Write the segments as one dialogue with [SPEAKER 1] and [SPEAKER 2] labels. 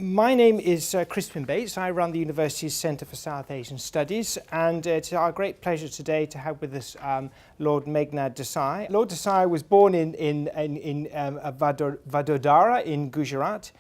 [SPEAKER 1] My name is Crispin Bates. I run the university's Centre for South Asian Studies, and it's our great pleasure today to have with us Lord Meghnad Desai. Lord Desai was born in Vadodara in Gujarat.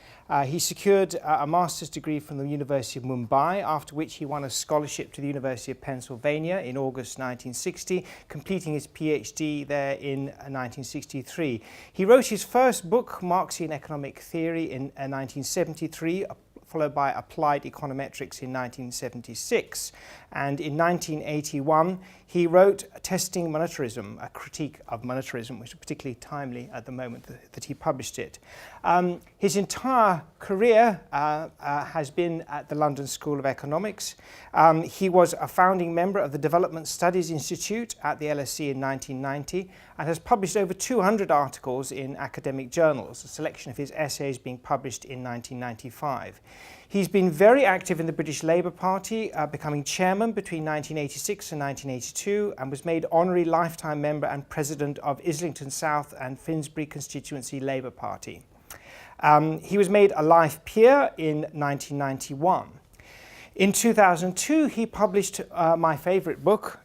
[SPEAKER 1] He secured a master's degree from the University of Mumbai, after which he won a scholarship to the University of Pennsylvania in August 1960, completing his PhD there in 1963. He wrote his first book, Marxian Economic Theory, in 1973, followed by Applied Econometrics in 1976. And in 1981, he wrote Testing Monetarism, a critique of monetarism, which is particularly timely at the moment that he published it. His entire career has been at the London School of Economics. He was a founding member of the Development Studies Institute at the LSE in 1990 and has published over 200 articles in academic journals, a selection of his essays being published in 1995. He's been very active in the British Labour Party, becoming chairman between 1986 and 1982, and was made honorary lifetime member and president of Islington South and Finsbury Constituency Labour Party. He was made a life peer in 1991. In 2002, he published my favourite book,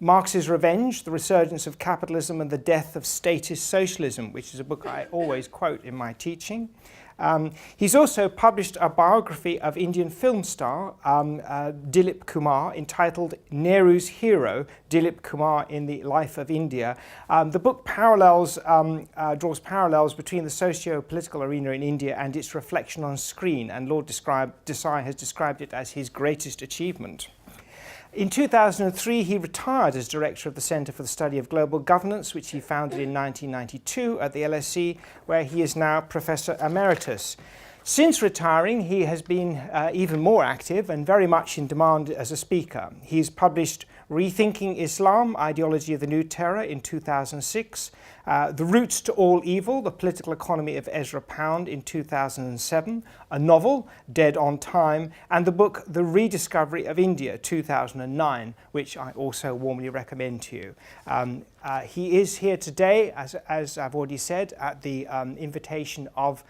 [SPEAKER 1] Marx's Revenge, The Resurgence of Capitalism and the Death of Statist Socialism, which is a book I always quote in my teaching. He's also published a biography of Indian film star Dilip Kumar entitled Nehru's Hero, Dilip Kumar in the Life of India. The book draws parallels between the socio-political arena in India and its reflection on screen, and Lord Desai has described it as his greatest achievement. In 2003, he retired as director of the Centre for the Study of Global Governance, which he founded in 1992 at the LSE, where he is now Professor Emeritus. Since retiring, he has been even more active and very much in demand as a speaker. He's published Rethinking Islam, Ideology of the New Terror in 2006, The Roots to All Evil, The Political Economy of Ezra Pound in 2007, a novel, Dead on Time, and the book The Rediscovery of India, 2009, which I also warmly recommend to you. He is here today, as I've already said, at the invitation of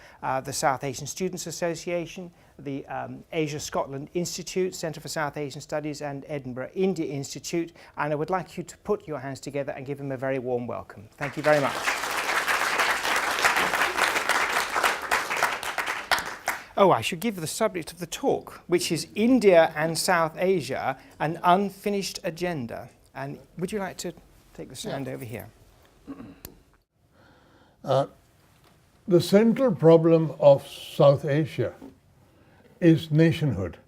[SPEAKER 1] the South Asian Students Association, the Asia Scotland Institute, Centre for South Asian Studies, and Edinburgh India Institute, and I would like you to put your hands together and give him a very warm welcome. Thank you very much. Oh, I should give the subject of the talk, which is India and South Asia, an unfinished agenda. And would you like to take the stand over here?
[SPEAKER 2] The central problem of South Asia is nationhood.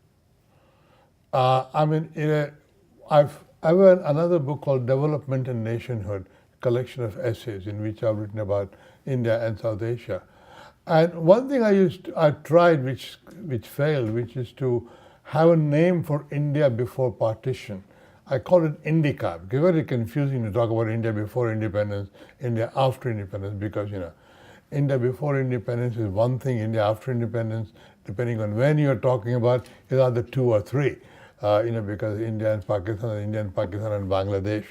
[SPEAKER 2] I've read another book called Development and Nationhood, collection of essays in which I've written about India and South Asia. And one thing I tried which failed, which is to have a name for India before partition. I call it Indica, because it's very confusing to talk about India before independence, India after independence, because India before independence is one thing, India after independence, depending on when you're talking about, is either two or three, because India and Pakistan and Bangladesh.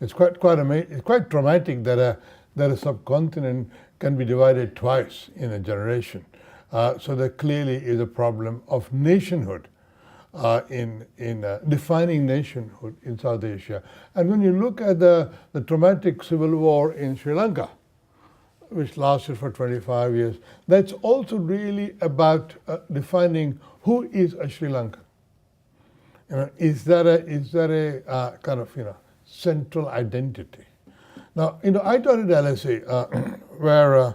[SPEAKER 2] It's quite traumatic that a subcontinent can be divided twice in a generation. So there clearly is a problem of nationhood in defining nationhood in South Asia. And when you look at the traumatic civil war in Sri Lanka, which lasted for 25 years, that's also really about defining who is a Sri Lankan. Is there a kind of central identity? Now, I taught at LSE, where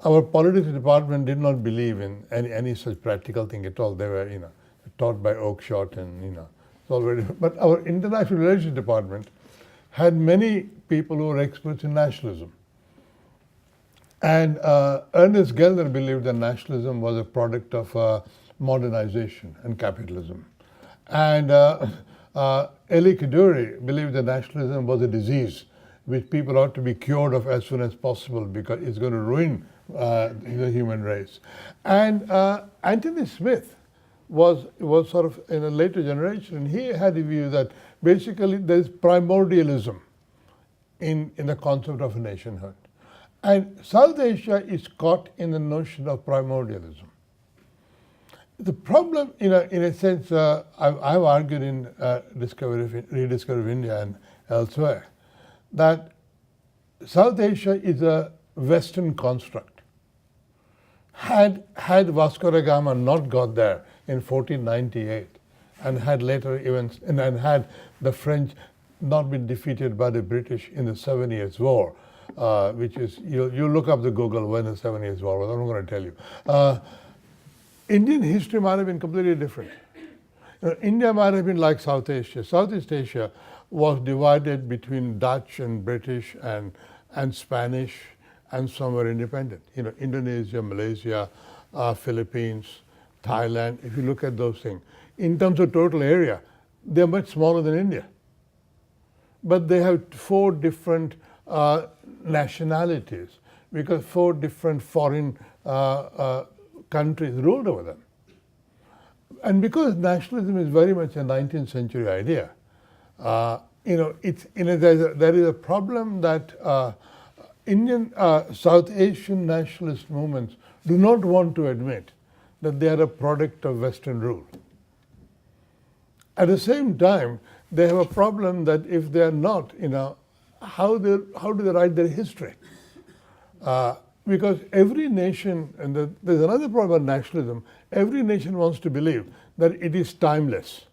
[SPEAKER 2] our politics department did not believe in any such practical thing at all. They were taught by Oakeshott and it's already. But our international relations department had many people who were experts in nationalism. And Ernest Gellner believed that nationalism was a product of modernization and capitalism. And Elie Kaduri believed that nationalism was a disease which people ought to be cured of as soon as possible because it's going to ruin the human race. And Anthony Smith was sort of in a later generation, and he had a view that basically there's primordialism in the concept of a nationhood. And South Asia is caught in the notion of primordialism. The problem, in a sense, I've argued in Rediscovery of India and elsewhere, that South Asia is a Western construct. Had Vasco da Gama not got there in 1498, and had later events, and had the French not been defeated by the British in the 7 Years' War, which is, you look up the Google when the 7 Years' War was, I'm not going to tell you. Indian history might have been completely different. India might have been like South Asia. Southeast Asia was divided between Dutch and British and Spanish, and some were independent. Indonesia, Malaysia, Philippines, Thailand, if you look at those things. In terms of total area, they're much smaller than India. But they have 4 different nationalities, because 4 different foreign countries ruled over them. And because nationalism is very much a 19th century idea, there is a problem that Indian South Asian nationalist movements do not want to admit that they are a product of Western rule. At the same time, they have a problem that if they are not, how do they write their history? Because every nation, and there's another problem about nationalism, every nation wants to believe that it is timeless.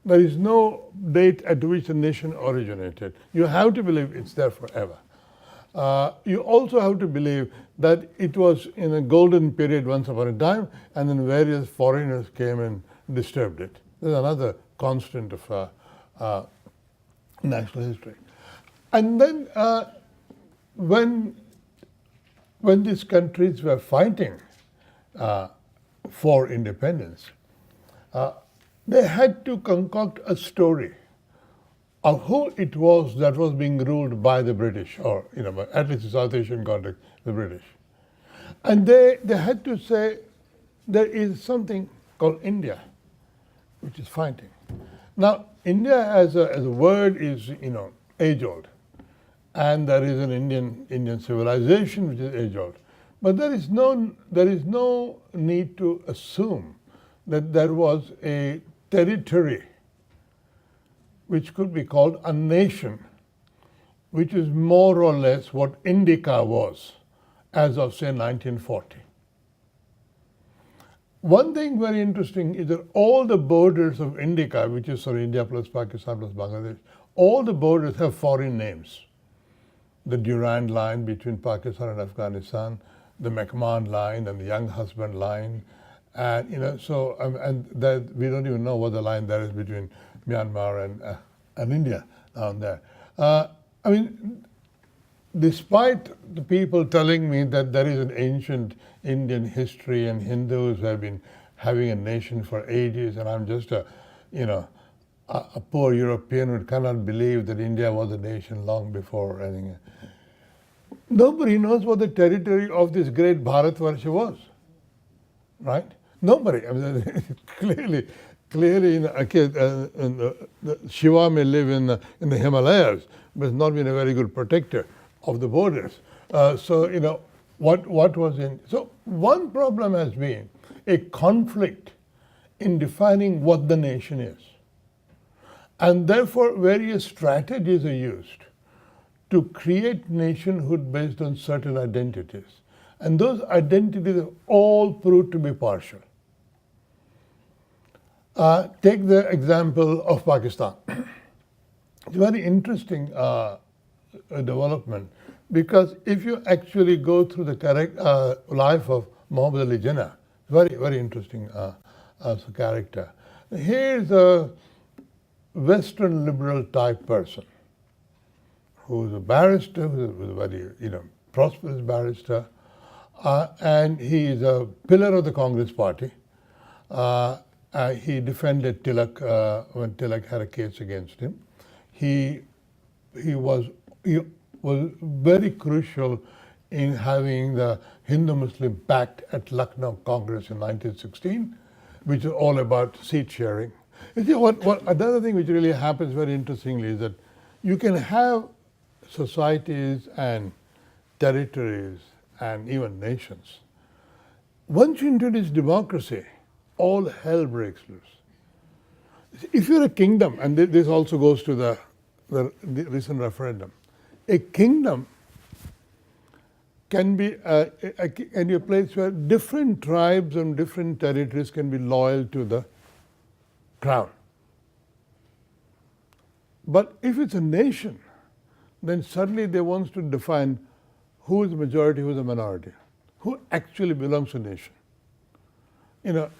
[SPEAKER 2] There is no date at which the nation originated. You have to believe it's there forever. You also have to believe that it was in a golden period once upon a time, and then various foreigners came and disturbed it. There's another constant of national history. And then when these countries were fighting for independence, they had to concoct a story of who it was that was being ruled by the British, or at least the South Asian context, the British. And they had to say there is something called India, which is fighting. Now, India as a word is age old, and there is an Indian civilization which is age old. But there is no need to assume that there was a territory which could be called a nation, which is more or less what Indica was as of, say, 1940. One thing very interesting is that all the borders of Indica, which is India plus Pakistan plus Bangladesh, all the borders have foreign names. The Durand line between Pakistan and Afghanistan, the McMahon line and the Young Husband line, and and that we don't even know what the line there is between Myanmar and India down there. Despite the people telling me that there is an ancient Indian history and Hindus have been having a nation for ages, and I'm just a poor European who cannot believe that India was a nation long before anything. Nobody knows what the territory of this great Bharatvarsha was, right? Nobody. Clearly, Shiva may live in the Himalayas, but has not been a very good protector of the borders. What was in? So one problem has been a conflict in defining what the nation is, and therefore various strategies are used to create nationhood based on certain identities, and those identities have all proved to be partial. Take the example of Pakistan. It's a very interesting development, because if you actually go through the correct life of Muhammad Ali Jinnah, very, very interesting as a character. Here's a Western liberal type person who's a barrister, who's a very prosperous barrister, and he is a pillar of the Congress Party. He defended Tilak when Tilak had a case against him. He was very crucial in having the Hindu-Muslim pact at Lucknow Congress in 1916, which is all about seat sharing. You see, another thing which really happens very interestingly is that you can have societies and territories and even nations. Once you introduce democracy, all hell breaks loose. If you're a kingdom, and this also goes to the recent referendum, a kingdom can be a place where different tribes and different territories can be loyal to the crown. But if it's a nation, then suddenly they want to define who is the majority, who is the minority, who actually belongs to a nation. You know,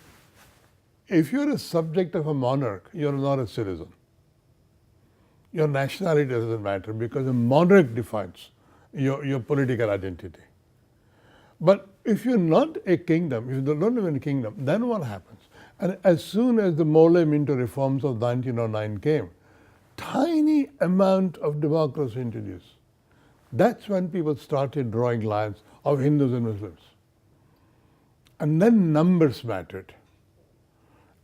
[SPEAKER 2] if you're a subject of a monarch, you're not a citizen. Your nationality doesn't matter because a monarch defines your political identity. But if you're not a kingdom, if you don't live in a kingdom, then what happens? And as soon as the Mole-Minto reforms of 1909 came, tiny amount of democracy introduced. That's when people started drawing lines of Hindus and Muslims. And then numbers mattered.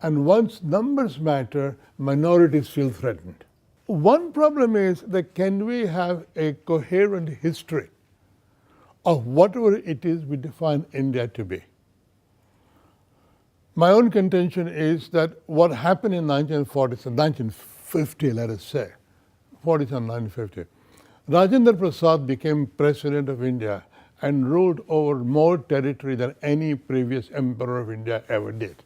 [SPEAKER 2] And once numbers matter, minorities feel threatened. One problem is that can we have a coherent history of whatever it is we define India to be? My own contention is that what happened in 1950, let us say, 47, 1950, Rajendra Prasad became president of India and ruled over more territory than any previous emperor of India ever did.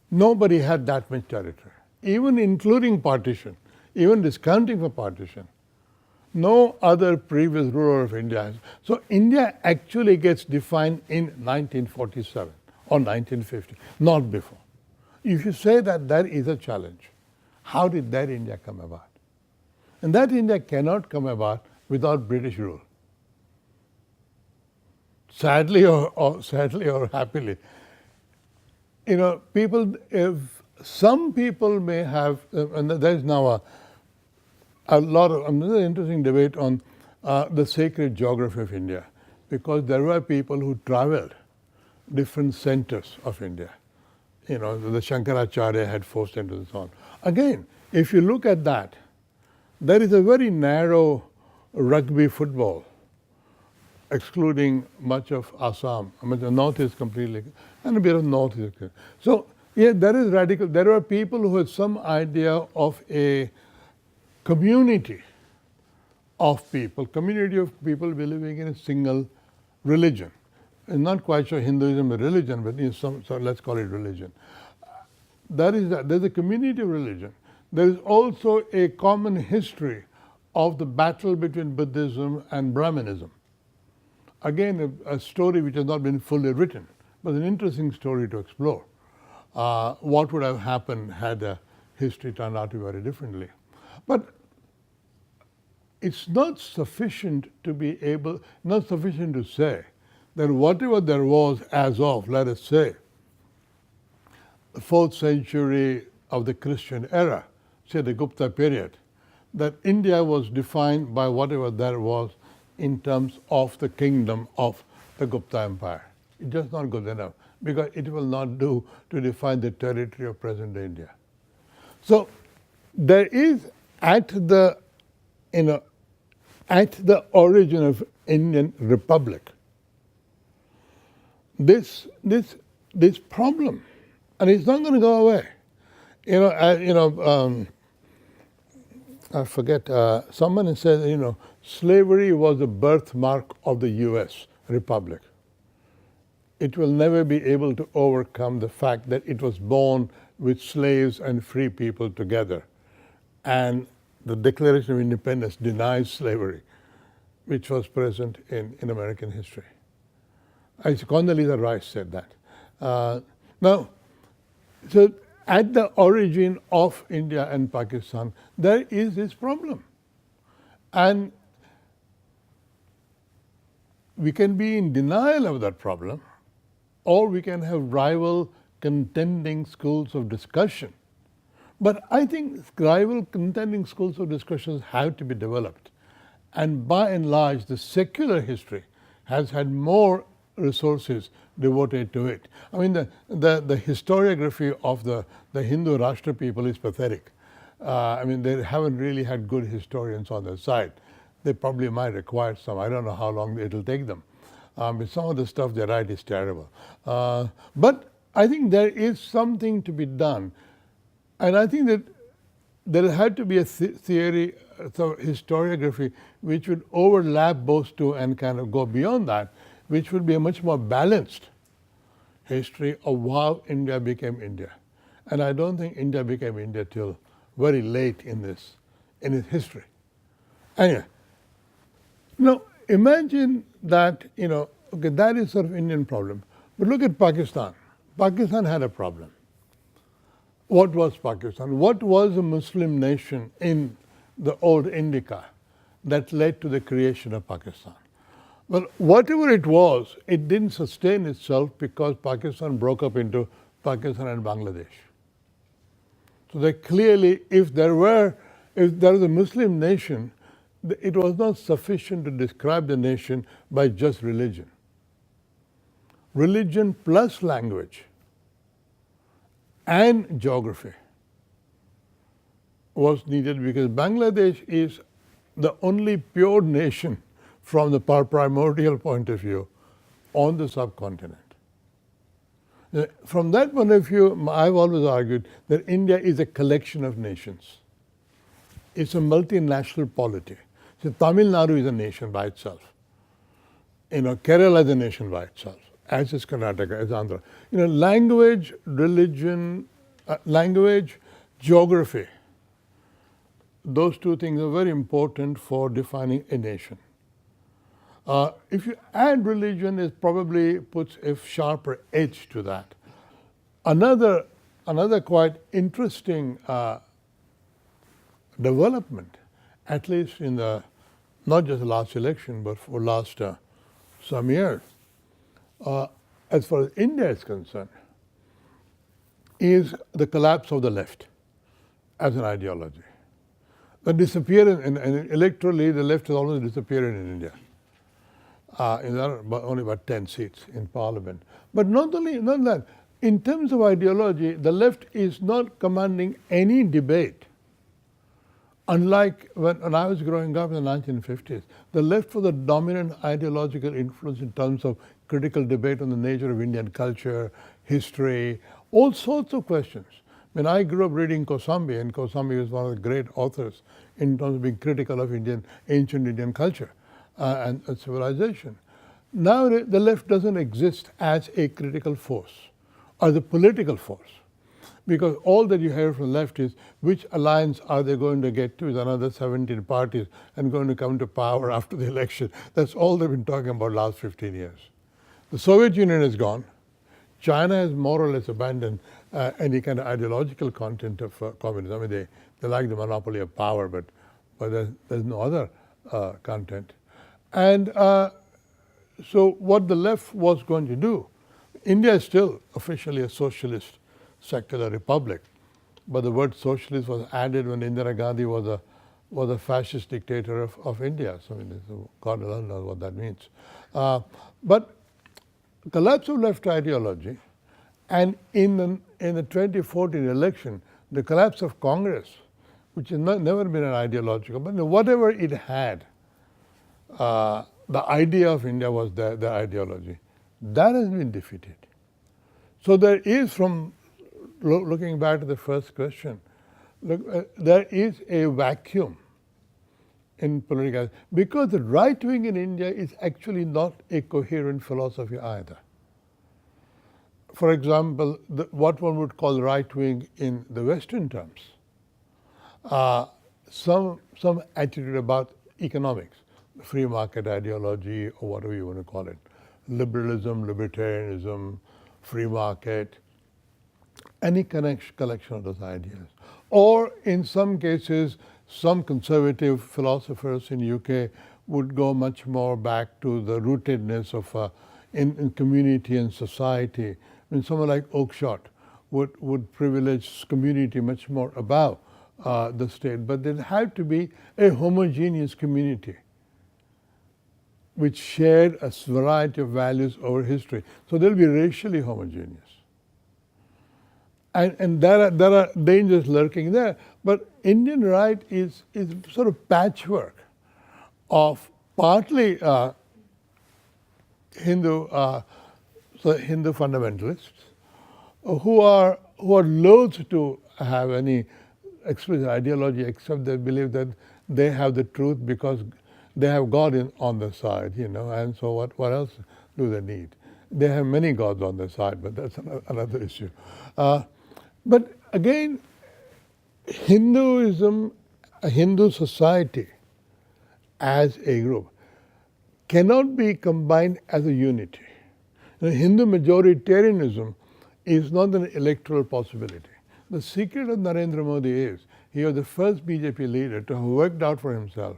[SPEAKER 2] Nobody had that much territory, even including partition, even discounting for partition. No other previous ruler of India has. So India actually gets defined in 1947 or 1950, not before. If you say that that is a challenge, how did that India come about? And that India cannot come about without British rule. Sadly or happily. You know, some people may have, and there is now a lot of another interesting debate on the sacred geography of India, because there were people who traveled different centers of India. You know, the Shankaracharya had 4 centers and so on. Again, if you look at that, there is a very narrow rugby football, excluding much of Assam. I mean, the north is completely, and a bit of north is. So, yeah, there is radical. There are people who had some idea of a community of people believing in a single religion. I'm not quite sure Hinduism is religion, but so let's call it religion. There's a community of religion. There is also a common history of the battle between Buddhism and Brahmanism. Again, a story which has not been fully written, but an interesting story to explore. What would have happened had the history turned out to be very differently? But it's not sufficient to say that whatever there was as of, let us say, the 4th century of the Christian era, say the Gupta period, that India was defined by whatever there was in terms of the kingdom of the Gupta Empire. It's just not good enough, because it will not do to define the territory of present-day India. So there is at the origin of Indian Republic this problem, and it's not going to go away. I forget. Someone said, slavery was the birthmark of the U.S. Republic. It will never be able to overcome the fact that it was born with slaves and free people together, and the Declaration of Independence denies slavery, which was present in American history. Condoleezza Rice said that. So at the origin of India and Pakistan, there is this problem. And we can be in denial of that problem, or we can have rival contending schools of discussion. But I think rival contending schools of discussions have to be developed. And by and large, the secular history has had more resources devoted to it. I mean, the historiography of the Hindu Rashtra people is pathetic. They haven't really had good historians on their side. They probably might require some. I don't know how long it'll take them. But some of the stuff they write is terrible. But I think there is something to be done. And I think that there had to be a theory, so historiography, which would overlap both two and kind of go beyond that, which would be a much more balanced history of how India became India. And I don't think India became India till very late in its history. Anyway, now imagine that, okay, that is sort of Indian problem. But look at Pakistan. Pakistan had a problem. What was Pakistan? What was a Muslim nation in the old Indica that led to the creation of Pakistan? Well, whatever it was, it didn't sustain itself because Pakistan broke up into Pakistan and Bangladesh. So that clearly, if there was a Muslim nation, it was not sufficient to describe the nation by just religion. Religion plus language and geography was needed because Bangladesh is the only pure nation from the primordial point of view on the subcontinent. From that point of view, I've always argued that India is a collection of nations. It's a multinational polity. So Tamil Nadu is a nation by itself. Kerala is a nation by itself, as is Karnataka, as Andhra. Language, religion, geography, those two things are very important for defining a nation. If you add religion, it probably puts a sharper edge to that. Another quite interesting development, at least in not just the last election, but for last some years, as far as India is concerned, is the collapse of the left as an ideology. The disappearance, and electorally, the left has almost disappeared in India. There are only about 10 seats in parliament. But not that. In terms of ideology, the left is not commanding any debate. Unlike when I was growing up in the 1950s, the left was the dominant ideological influence in terms of critical debate on the nature of Indian culture, history, all sorts of questions. When I grew up reading Kosambi, and Kosambi was one of the great authors in terms of being critical of ancient Indian culture and civilization. Now the left doesn't exist as a critical force or the political force, because all that you hear from the left is which alliance are they going to get to with another 17 parties and going to come to power after the election. That's all they've been talking about last 15 years. The Soviet Union is gone. China has more or less abandoned any kind of ideological content of communism. I mean, they like the monopoly of power, but there's no other content. And so what the left was going to do, India is still officially a socialist secular republic, but the word socialist was added when Indira Gandhi was a fascist dictator of India. So God alone knows what that means. But collapse of left ideology, and in the 2014 election, the collapse of Congress, which has never been an ideological, but whatever it had, the idea of India was the ideology. That has been defeated. So there is, from looking back to the first question, there is a vacuum in political, because the right wing in India is actually not a coherent philosophy either. For example, what one would call right wing in the Western terms, some attitude about economics, free market ideology, or whatever you want to call it, liberalism, libertarianism, free market, any collection of those ideas. Or in some cases, some conservative philosophers in UK would go much more back to the rootedness of in community and society. I mean, someone like Oakeshott would privilege community much more above the state, but there had to be a homogeneous community which shared a variety of values over history. So they'll be racially homogeneous. And there are dangers lurking there. But Indian right is sort of patchwork of partly Hindu fundamentalists, who are loath to have any explicit ideology, except they believe that they have the truth because they have God on their side, and so what else do they need? They have many gods on their side, but that's another issue. But again, Hinduism, a Hindu society as a group cannot be combined as a unity. Hindu majoritarianism is not an electoral possibility. The secret of Narendra Modi is he was the first BJP leader to have worked out for himself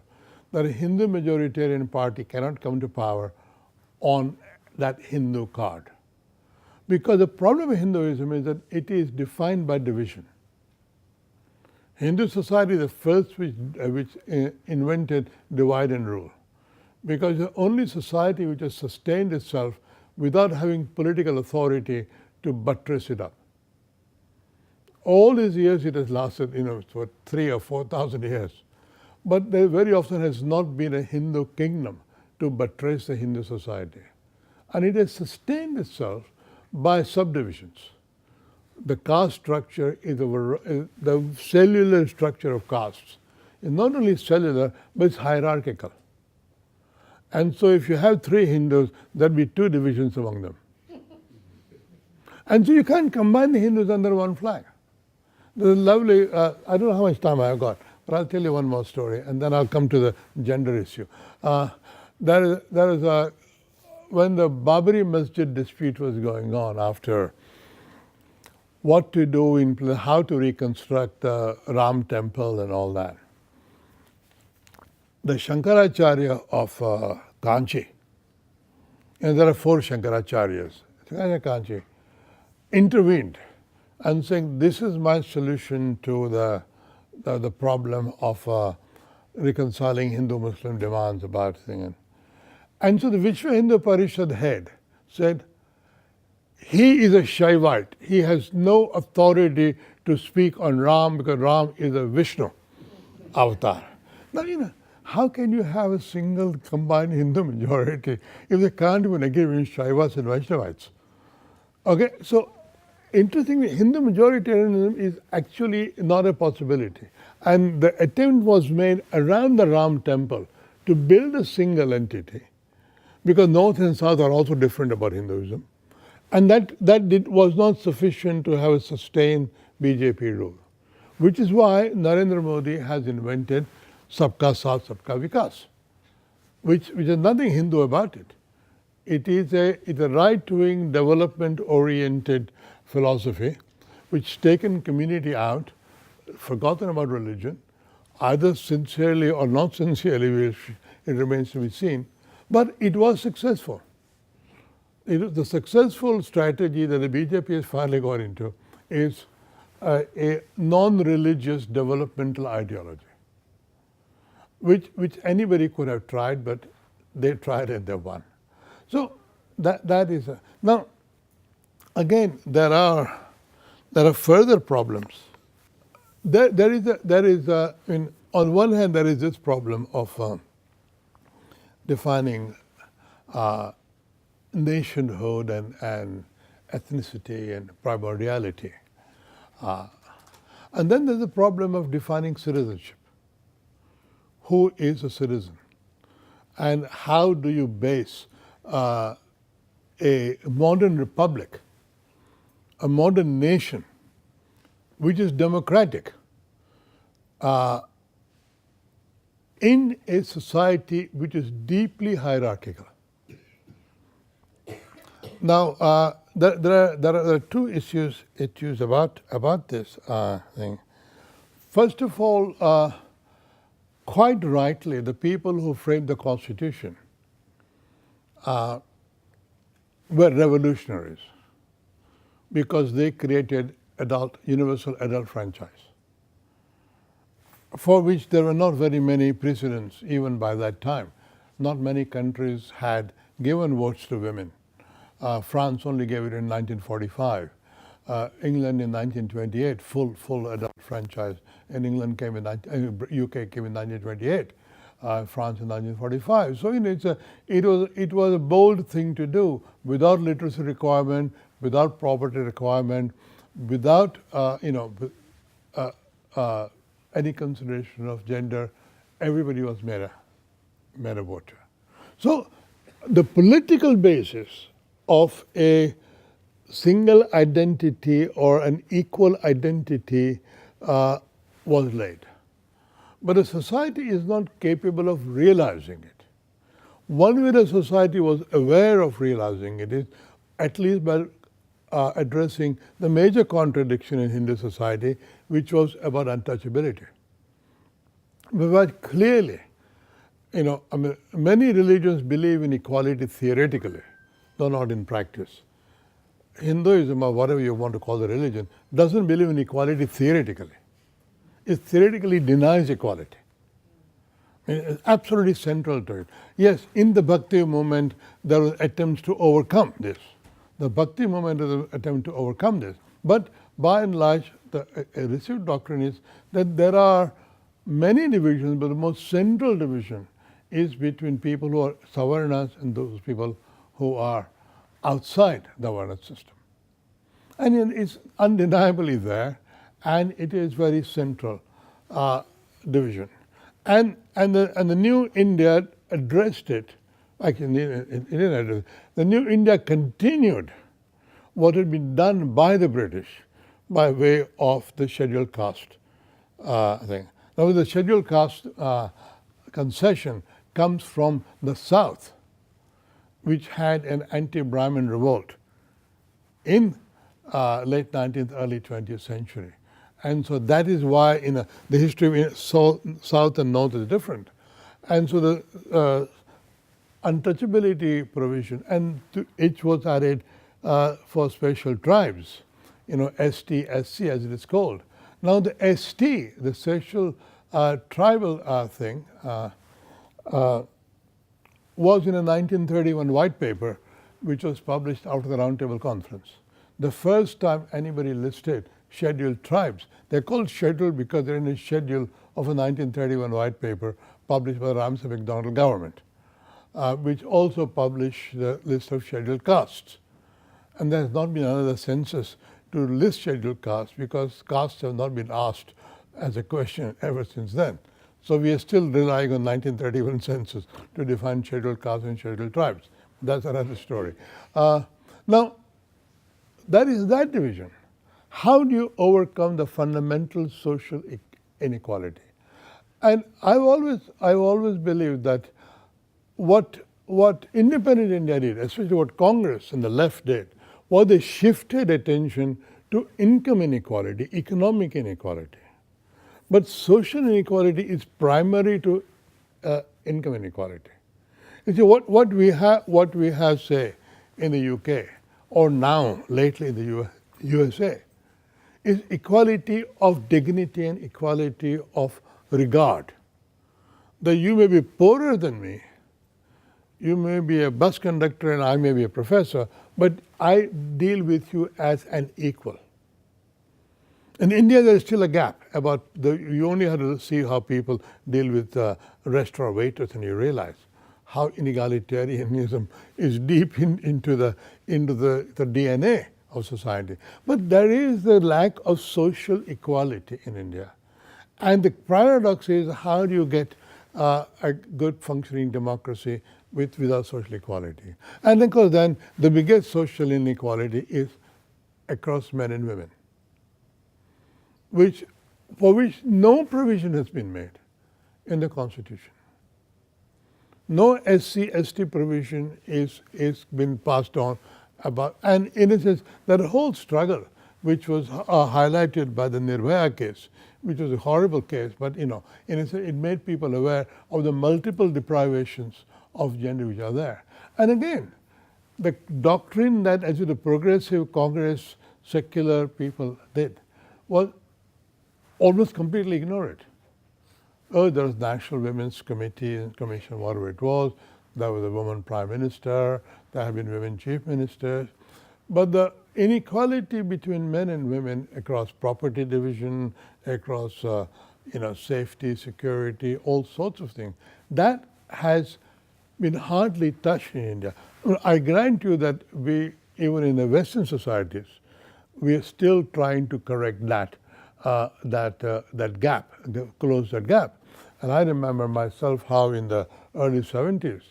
[SPEAKER 2] that a Hindu majoritarian party cannot come to power on that Hindu card. Because the problem with Hinduism is that it is defined by division. Hindu society is the first which invented divide and rule. Because the only society which has sustained itself without having political authority to buttress it up. All these years it has lasted, for 3,000 or 4,000 years. But there very often has not been a Hindu kingdom to buttress the Hindu society. And it has sustained itself by subdivisions. The caste structure is the cellular structure of castes. It's not only cellular, but it's hierarchical. And so if you have 3 Hindus, there'll be 2 divisions among them. And so you can't combine the Hindus under one flag. There's a lovely, I don't know how much time I've got, but I'll tell you one more story, and then I'll come to the gender issue. There is when the Babri Masjid dispute was going on after what to do how to reconstruct the Ram temple and all that, the Shankaracharya of Kanchi, and there are 4 Shankaracharyas, Kanchi, intervened and saying, this is my solution to the problem of reconciling Hindu-Muslim demands about things. And so the Vishwa Hindu Parishad head said, he is a Shaivite. He has no authority to speak on Ram because Ram is a Vishnu avatar. Now, how can you have a single combined Hindu majority if they can't even agree with Shaivas and Vaishnavites? Okay, so interestingly, Hindu majoritarianism is actually not a possibility. And the attempt was made around the Ram temple to build a single entity, because North and South are also different about Hinduism. And that was not sufficient to have a sustained BJP rule, which is why Narendra Modi has invented Sabka Saath, Sabka Vikas, which has nothing Hindu about it. It's a right-wing, development-oriented philosophy which taken community out, forgotten about religion, either sincerely or not sincerely, it remains to be seen, but it was successful. The successful strategy that the BJP has finally got into is a non-religious developmental ideology, which anybody could have tried, but they tried and they won. So that is now. Again, there are further problems. There is on one hand there is this problem of defining nationhood and ethnicity and primordiality. And then there's the problem of defining citizenship. Who is a citizen? And how do you base a modern republic, a modern nation, which is democratic, in a society which is deeply hierarchical? Now, there are 2 issues about this thing. First of all, quite rightly, the people who framed the Constitution were revolutionaries because they created universal adult franchise, for which there were not very many precedents even by that time. Not many countries had given votes to women. France only gave it in 1945. England in 1928, full adult franchise. And England came in UK came in 1928. France in 1945. So it was a bold thing to do without literacy requirement, without property requirement, without any consideration of gender. Everybody was made a voter. So the political basis of a single identity or an equal identity was laid. But a society is not capable of realizing it. One way the society was aware of realizing it is at least by addressing the major contradiction in Hindu society, which was about untouchability. But clearly, many religions believe in equality theoretically, though not in practice. Hinduism, or whatever you want to call the religion, doesn't believe in equality theoretically. It theoretically denies equality. It's absolutely central to it. Yes, in the Bhakti movement, there were attempts to overcome this. The Bhakti movement is an attempt to overcome this. But by and large, the received doctrine is that there are many divisions, but the most central division is between people who are Savarnas and those people who are outside the Varna system. And it's undeniably there, and it is very central division. And the new India addressed it. Actually, it didn't address it. The new India continued what had been done by the British by way of the scheduled caste thing. Now, the scheduled caste concession comes from the South, which had an anti-Brahmin revolt in late 19th, early 20th century. And so that is why the history of South and North is different. And so the untouchability provision, and it was added for special tribes, ST, SC as it is called. Now the ST, the social tribal thing, was in a 1931 white paper which was published after the Roundtable Conference. The first time anybody listed scheduled tribes. They're called scheduled because they're in a schedule of a 1931 white paper published by the Ramsay MacDonald government, which also published the list of scheduled castes. And there has not been another census to list scheduled castes because castes have not been asked as a question ever since then. So we are still relying on 1931 census to define scheduled castes and scheduled tribes. That's another story. Now, that is that division. How do you overcome the fundamental social inequality? And I've always believed that what independent India did, especially what Congress and the left did, was they shifted attention to income inequality, economic inequality. But social inequality is primary to income inequality. You see, what we have, say, in the UK, or now, lately in the USA, is equality of dignity and equality of regard. That you may be poorer than me, you may be a bus conductor and I may be a professor, but I deal with you as an equal. In India, there is still a gap about you only have to see how people deal with restaurant waiters and you realize how egalitarianism is deep into the DNA of society. But there is the lack of social equality in India. And the paradox is, how do you get a good functioning democracy without social equality? And of course then the biggest social inequality is across men and women, for which no provision has been made in the Constitution. No SC, ST provision is been passed on about, and in a sense, that whole struggle, which was highlighted by the Nirbhaya case, which was a horrible case, but in a sense, it made people aware of the multiple deprivations of gender which are there. And again, the doctrine that as the progressive Congress secular people did was almost completely ignored. Oh, there was National Women's Committee and Commission, whatever it was. There was a woman prime minister. There have been women chief ministers. But the inequality between men and women across property division, across safety, security, all sorts of things, that has been hardly touched in India. I grant you that we even in the Western societies, we are still trying to correct that gap, close that gap. And I remember myself how in the early 70s,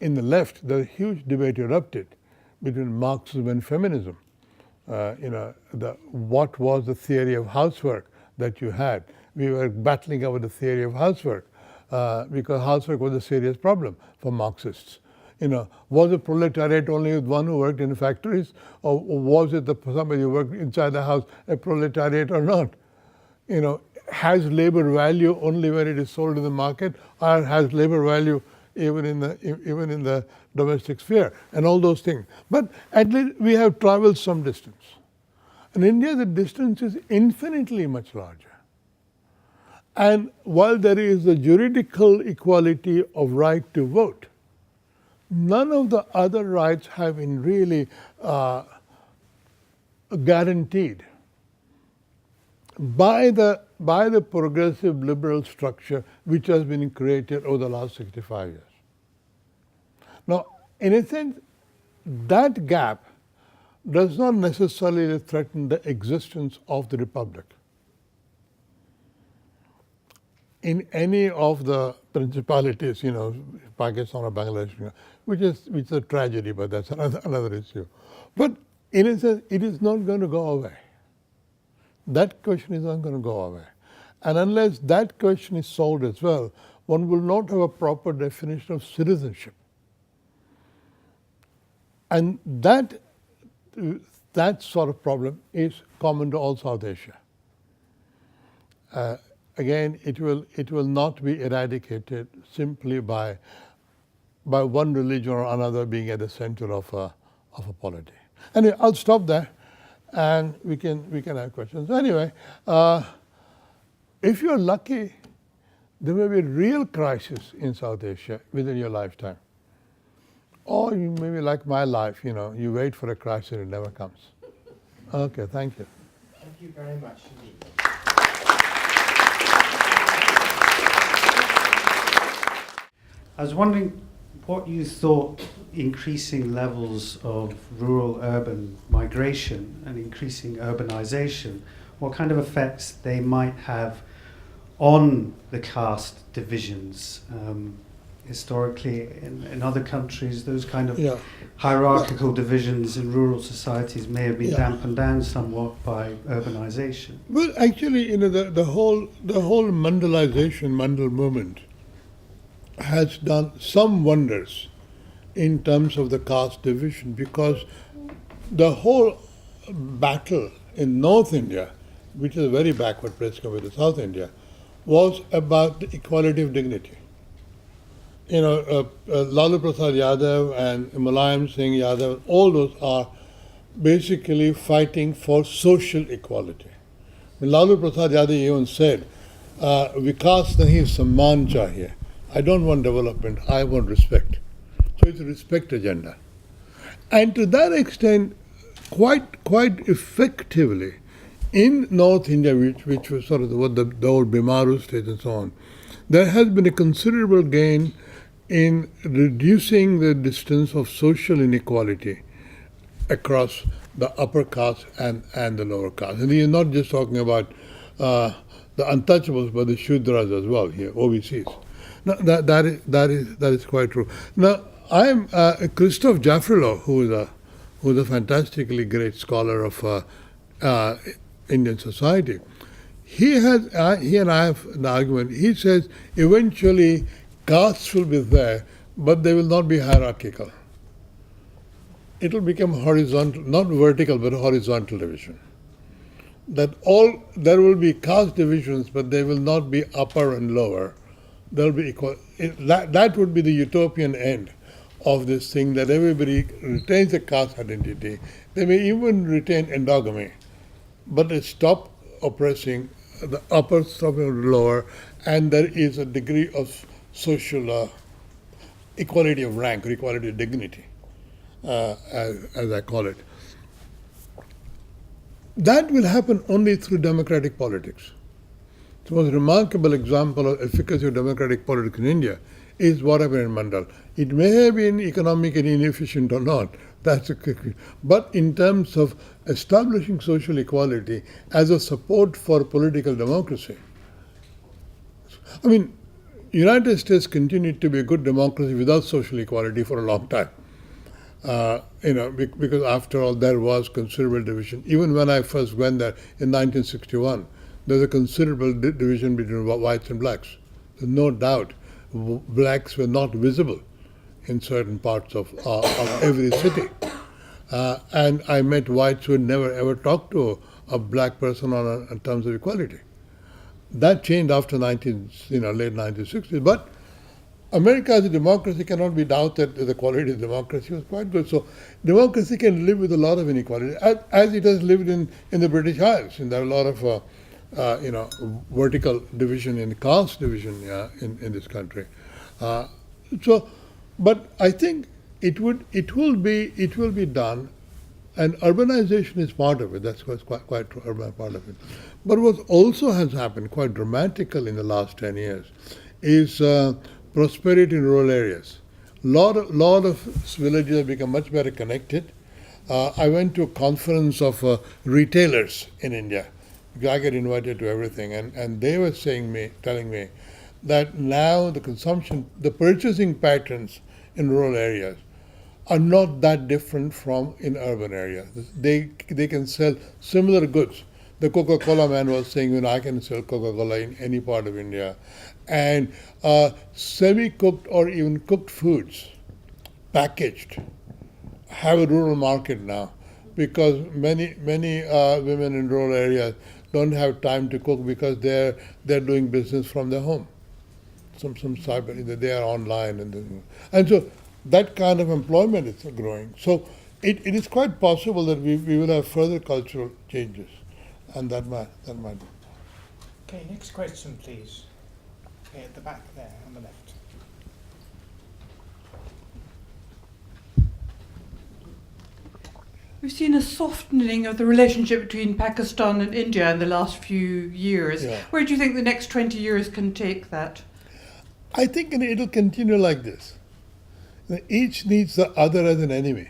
[SPEAKER 2] in the left, the huge debate erupted between Marxism and feminism. What was the theory of housework that you had? We were battling over the theory of housework because housework was a serious problem for Marxists. Was the proletariat only one who worked in factories, or was it somebody who worked inside the house a proletariat or not? Has labor value only when it is sold in the market, or has labor value even in the domestic sphere, and all those things? But at least we have traveled some distance. In India, the distance is infinitely much larger. And while there is the juridical equality of right to vote, none of the other rights have been really guaranteed by the progressive liberal structure which has been created over the last 65 years. Now, in a sense, that gap does not necessarily threaten the existence of the republic in any of the principalities, Pakistan or Bangladesh, which is a tragedy, but that's another issue. But in a sense, it is not going to go away. That question is not going to go away. And unless that question is solved as well, one will not have a proper definition of citizenship. And that sort of problem is common to all South Asia. Again, it will not be eradicated simply by one religion or another being at the center of a polity. Anyway, I'll stop there, and we can have questions. Anyway, if you're lucky, there may be a real crisis in South Asia within your lifetime. Or you maybe like my life, you wait for a crisis and it never comes. Okay, thank you.
[SPEAKER 1] Thank you very much indeed.
[SPEAKER 3] I was wondering what you thought increasing levels of rural-urban migration and increasing urbanization, what kind of effects they might have on the caste divisions. Historically, in other countries, those kind of hierarchical divisions in rural societies may have been dampened down somewhat by urbanization.
[SPEAKER 2] Well, actually, the whole Mandal movement has done some wonders in terms of the caste division, because the whole battle in North India, which is a very backward place compared to South India, was about the equality of dignity. Lalu Prasad Yadav and Mulayam Singh Yadav, all those are basically fighting for social equality. Lalu Prasad Yadav even said, Vikas nahi samman chahiye. I don't want development, I want respect. So it's a respect agenda. And to that extent, quite effectively, in North India, which was sort of the old Bimaru state and so on, there has been a considerable gain in reducing the distance of social inequality across the upper caste and the lower caste. And he is not just talking about the untouchables, but the Shudras as well here, OBCs. Now, that is quite true. Now, I am Christoph Jaffrelot, who is a fantastically great scholar of Indian society. He and I have an argument. He says eventually castes will be there, but they will not be hierarchical. It will become horizontal, not vertical, but horizontal division. There will be caste divisions, but they will not be upper and lower. There will be equal. That would be the utopian end of this thing, that everybody retains a caste identity. They may even retain endogamy, but they stop oppressing the upper, stop the lower, and there is a degree of social equality of rank, or equality of dignity, as I call it. That will happen only through democratic politics. The most remarkable example of efficacy of democratic politics in India is what happened in Mandal. It may have been economically inefficient or not. That's a quick. But in terms of establishing social equality as a support for political democracy, I mean, United States continued to be a good democracy without social equality for a long time. Because after all, there was considerable division. Even when I first went there in 1961, there was a considerable division between whites and blacks. There's no doubt blacks were not visible in certain parts of every city. And I met whites who had never ever talked to a black person on terms of equality. That changed after late 1960s. But America as a democracy cannot be doubted that the quality of democracy was quite good. So democracy can live with a lot of inequality, as it has lived in the British Isles. And there are a lot of vertical division and caste division in this country. But I think it will be done, and urbanization is part of it. That's quite urban part of it. But what also has happened quite dramatically in the last 10 years is prosperity in rural areas. Lot of villages have become much better connected. I went to a conference of retailers in India. I get invited to everything, and they were telling me that now the purchasing patterns in rural areas are not that different from in urban areas. They can sell similar goods. The Coca-Cola man was saying, I can sell Coca-Cola in any part of India. And semi-cooked or even cooked foods, packaged, have a rural market now, because many women in rural areas don't have time to cook because they're doing business from their home. Some cyber, they are online, and so that kind of employment is growing. So it is quite possible that we will have further cultural changes, and that might.
[SPEAKER 1] Okay, next question, please. Okay, at the back there, on the left.
[SPEAKER 4] We've seen a softening of the relationship between Pakistan and India in the last few years.
[SPEAKER 2] Yeah.
[SPEAKER 4] Where do you think the next 20 years can take that?
[SPEAKER 2] I think it'll continue like this. Each needs the other as an enemy.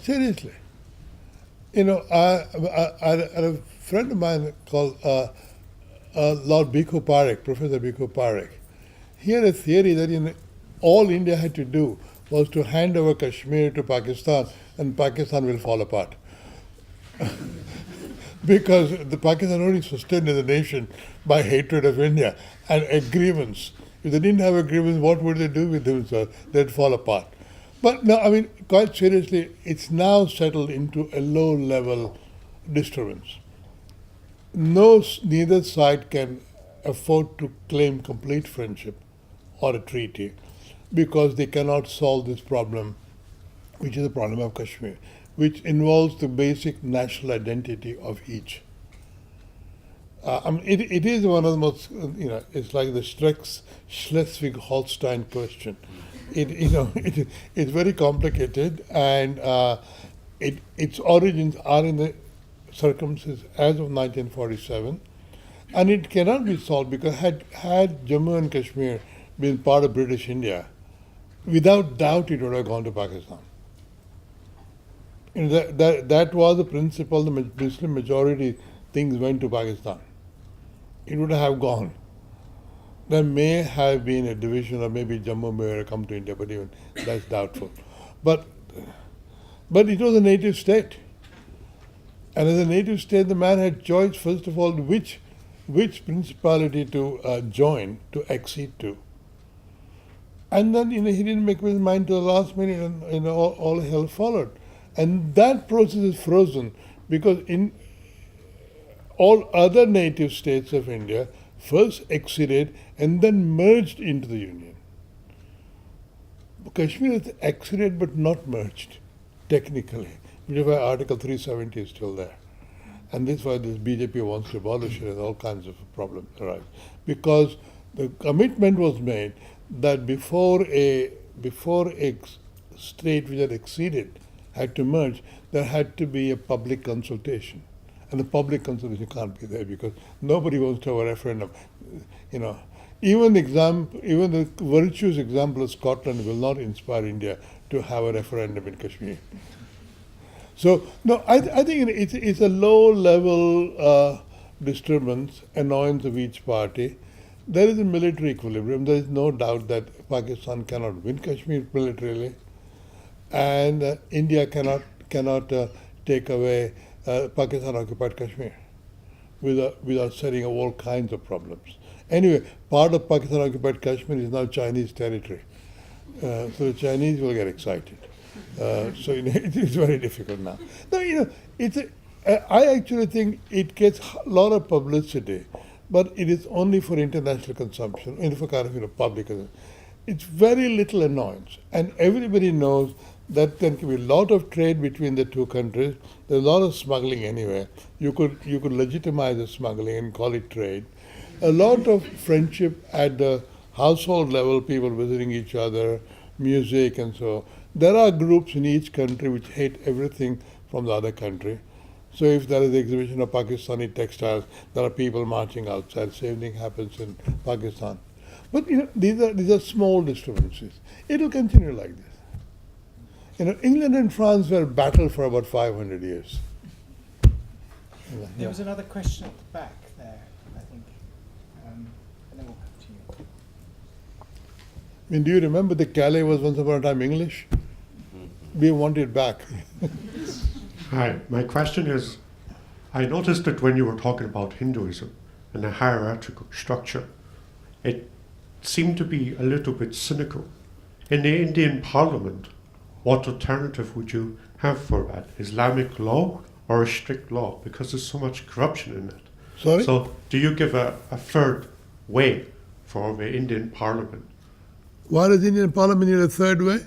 [SPEAKER 2] Seriously. I had a friend of mine called Lord Bhikkhu Parekh, Professor Bhikkhu Parekh. He had a theory that all India had to do was to hand over Kashmir to Pakistan, and Pakistan will fall apart. Because the Pakistan only sustained as a nation by hatred of India and agreements. If they didn't have agreements, what would they do with themselves? They'd fall apart. But no, quite seriously, it's now settled into a low-level disturbance. Neither side can afford to claim complete friendship or a treaty because they cannot solve this problem, which is the problem of Kashmir, which involves the basic national identity of each. It is one of the most, it's like the Schleswig-Holstein question. It's very complicated, and its origins are in the circumstances as of 1947, and it cannot be solved because had Jammu and Kashmir been part of British India, without doubt it would have gone to Pakistan. That was the principle. The Muslim majority things went to Pakistan. It would have gone. There may have been a division, or maybe Jammu may have come to India, but even that's doubtful. But it was a native state. And as a native state, the man had choice, first of all, which principality to join, to accede to. And then he didn't make up his mind to the last minute, and all hell followed. And that process is frozen because in all other native states of India first acceded and then merged into the Union. Kashmir is acceded but not merged, technically, which is why Article 370 is still there. And this is why this BJP wants to abolish it, and all kinds of problems arise. Because the commitment was made that before a state which had acceded had to merge, there had to be a public consultation. And the public consultation can't be there because nobody wants to have a referendum. even the virtuous example of Scotland will not inspire India to have a referendum in Kashmir. So no, I think it's a low-level disturbance, annoyance of each party. There is a military equilibrium. There is no doubt that Pakistan cannot win Kashmir militarily, and India cannot take away Pakistan-occupied Kashmir without setting up all kinds of problems. Anyway, part of Pakistan-occupied Kashmir is now Chinese territory, so the Chinese will get excited. So it's very difficult now. No, I actually think it gets a lot of publicity, but it is only for international consumption, only for kind of public consumption. It's very little annoyance, and everybody knows that there can be a lot of trade between the two countries. There's a lot of smuggling anyway. You could legitimize the smuggling and call it trade. A lot of friendship at the household level, people visiting each other, music and so. There are groups in each country which hate everything from the other country. So if there is an exhibition of Pakistani textiles, there are people marching outside. Same thing happens in Pakistan. But these are small disturbances. It will continue like this. England and France were battled for about 500 years.
[SPEAKER 1] There was another question at the back there, I think. And then we'll come to you.
[SPEAKER 2] I mean, do you remember the Calais was once upon a time English? We want it back.
[SPEAKER 5] Hi, my question is, I noticed that when you were talking about Hinduism and the hierarchical structure, it seemed to be a little bit cynical. In the Indian Parliament, what alternative would you have for that? Islamic law or a strict law? Because there's so much corruption in it.
[SPEAKER 2] Sorry?
[SPEAKER 5] So do you give a third way for the Indian Parliament?
[SPEAKER 2] Why does the Indian Parliament need a third way?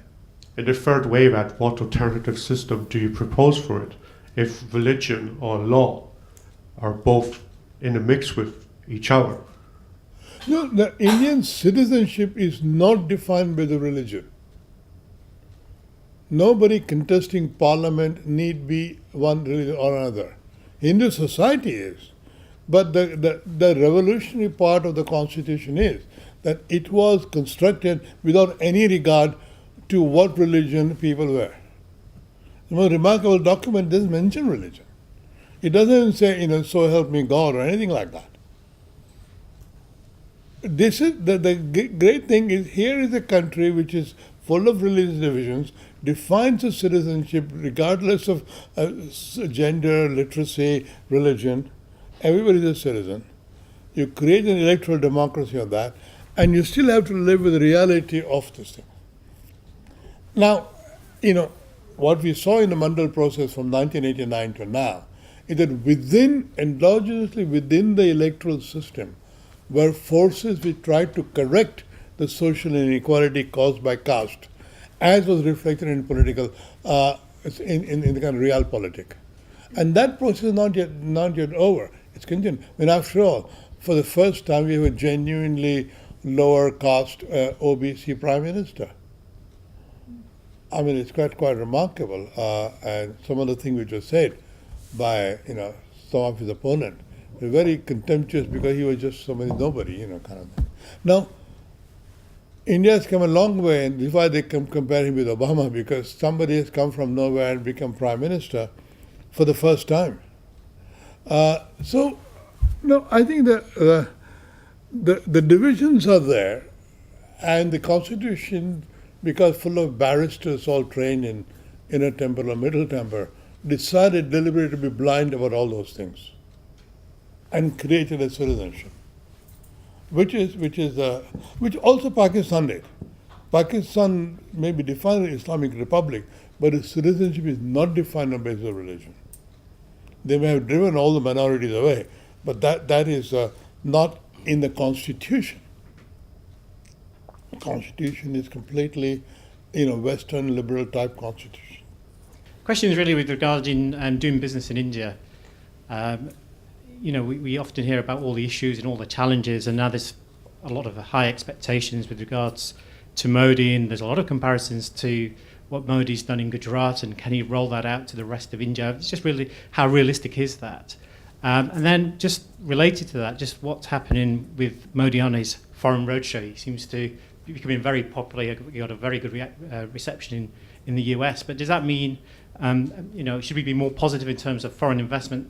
[SPEAKER 5] In the third way, that what alternative system do you propose for it if religion or law are both in a mix with each other?
[SPEAKER 2] No, the Indian citizenship is not defined by the religion. Nobody contesting parliament need be one religion or another. Hindu society is. But the revolutionary part of the constitution is that it was constructed without any regard to what religion people were. The most remarkable document doesn't mention religion. It doesn't say, so help me God or anything like that. This is the great thing is here is a country which is full of religious divisions, defines a citizenship regardless of gender, literacy, religion. Everybody is a citizen. You create an electoral democracy of that, and you still have to live with the reality of this thing. Now, what we saw in the Mandal process from 1989 to now is that endogenously within the electoral system, were forces which tried to correct the social inequality caused by caste, as was reflected in political, in the kind of realpolitik. And that process is not yet over. It's continuing. After all, for the first time, we have a genuinely lower caste OBC prime minister. It's quite remarkable, and some of the things which were said by some of his opponents were very contemptuous because he was just nobody, kind of thing. Now, India has come a long way, and this is why they compare him with Obama, because somebody has come from nowhere and become prime minister for the first time. I think the divisions are there, and the Constitution, because full of barristers all trained in Inner Temple or Middle Temple, decided deliberately to be blind about all those things and created a citizenship, which also Pakistan did. Pakistan may be defined as Islamic Republic, but its citizenship is not defined on the basis of religion. They may have driven all the minorities away, but that is not in the Constitution. The Constitution is completely, Western liberal type Constitution.
[SPEAKER 6] Question is really with regard in doing business in India. We often hear about all the issues and all the challenges, and now there's a lot of high expectations with regards to Modi, and there's a lot of comparisons to what Modi's done in Gujarat, and can he roll that out to the rest of India? It's just really, how realistic is that? And then just related to that, just what's happening with Modi on his foreign roadshow. He seems to be becoming very popular. He got a very good reception in the US. But does that mean, should we be more positive in terms of foreign investment,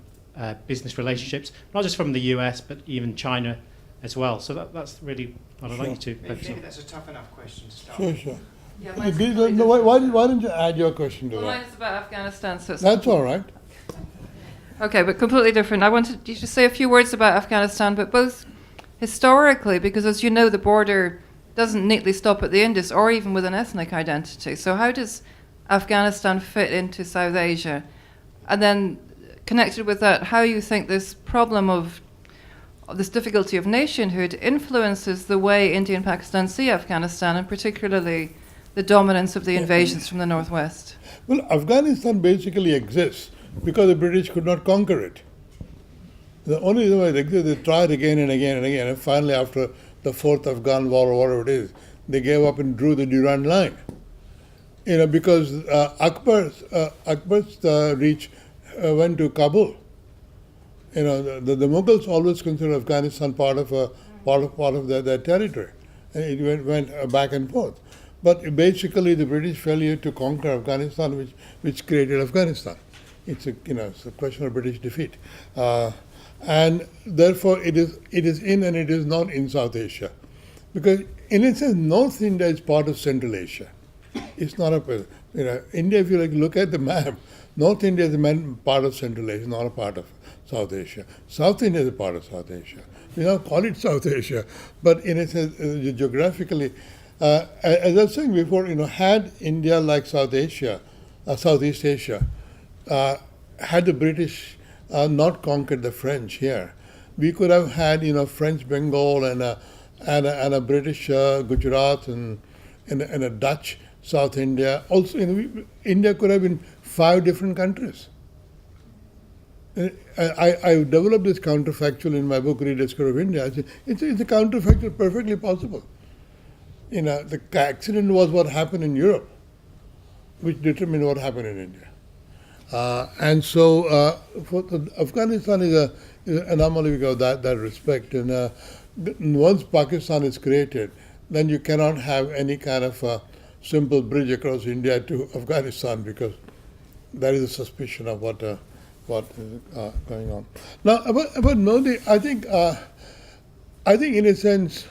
[SPEAKER 6] business relationships, not just from the US, but even China as well? So that's really what I'd like you to focus on.
[SPEAKER 1] Maybe that's a tough enough question to start
[SPEAKER 2] Sure,
[SPEAKER 1] with.
[SPEAKER 2] sure.
[SPEAKER 4] Yeah,
[SPEAKER 2] Why don't you add your question to
[SPEAKER 7] Well,
[SPEAKER 2] that?
[SPEAKER 7] mine is about Afghanistan, so it's
[SPEAKER 2] That's all right.
[SPEAKER 7] okay, but completely different. I wanted you to say a few words about Afghanistan, but both historically, because as you know, the border doesn't neatly stop at the Indus or even with an ethnic identity. So how does Afghanistan fit into South Asia? And then connected with that, how you think this problem of this difficulty of nationhood influences the way India and Pakistan see Afghanistan, and particularly the dominance of the invasions from the northwest.
[SPEAKER 2] Well, Afghanistan basically exists because the British could not conquer it. The only reason why it exists, they tried again and again and again, and finally after the fourth Afghan war or whatever it is, they gave up and drew the Durand line. Because Akbar's reach went to Kabul. The Mughals always considered Afghanistan part of their territory, and it went back and forth. But basically, the British failure to conquer Afghanistan, which created Afghanistan, it's a question of British defeat, and therefore it is in and it is not in South Asia, because in a sense North India is part of Central Asia. It's not India. If you look at the map, North India is a part of Central Asia, not a part of South Asia. South India is a part of South Asia. We don't call it South Asia, but in a sense, geographically, as I was saying before, had India like Southeast Asia, had the British not conquered the French here, we could have had French Bengal and a British Gujarat and a Dutch South India. Also, India could have been 5 different countries. I developed this counterfactual in my book, Rediscovery of India. I said, it's a counterfactual perfectly possible. The accident was what happened in Europe, which determined what happened in India. And so Afghanistan is an anomaly because of that respect. And once Pakistan is created, then you cannot have any kind of simple bridge across India to Afghanistan, because there is a suspicion of what is going on. Now, about Modi, I think in a sense,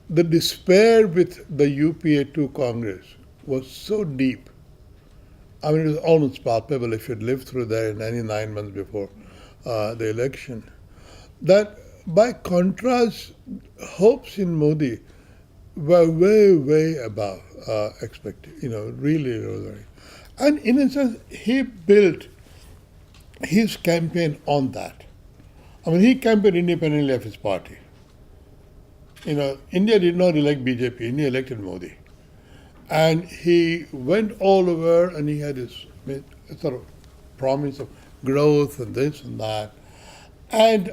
[SPEAKER 2] the despair with the UPA-2 Congress was so deep. I mean, it was almost palpable if you'd lived through there in 99 months before the election. That, by contrast, hopes in Modi were way, way above expected. Really, really. And in a sense, he built his campaign on that. I mean, he campaigned independently of his party. India did not elect BJP, India elected Modi. And he went all over and he had this sort of promise of growth and this and that. And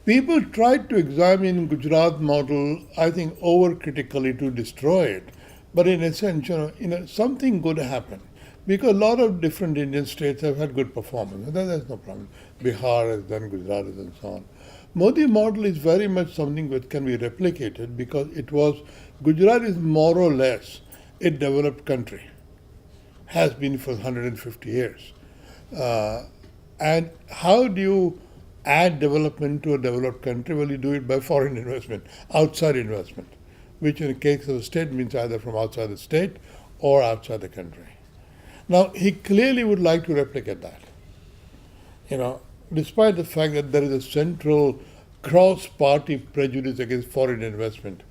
[SPEAKER 2] people tried to examine Gujarat model, I think, overcritically to destroy it. But in a sense, something good happened. Because a lot of different Indian states have had good performance. There's no problem. Bihar has done, Gujarat has done, and so on. Modi model is very much something that can be replicated, because Gujarat is more or less a developed country, has been for 150 years. And how do you add development to a developed country? Well, you do it by foreign investment, outside investment, which in the case of the state means either from outside the state or outside the country. Now, he clearly would like to replicate that. Despite the fact that there is a central cross-party prejudice against foreign investment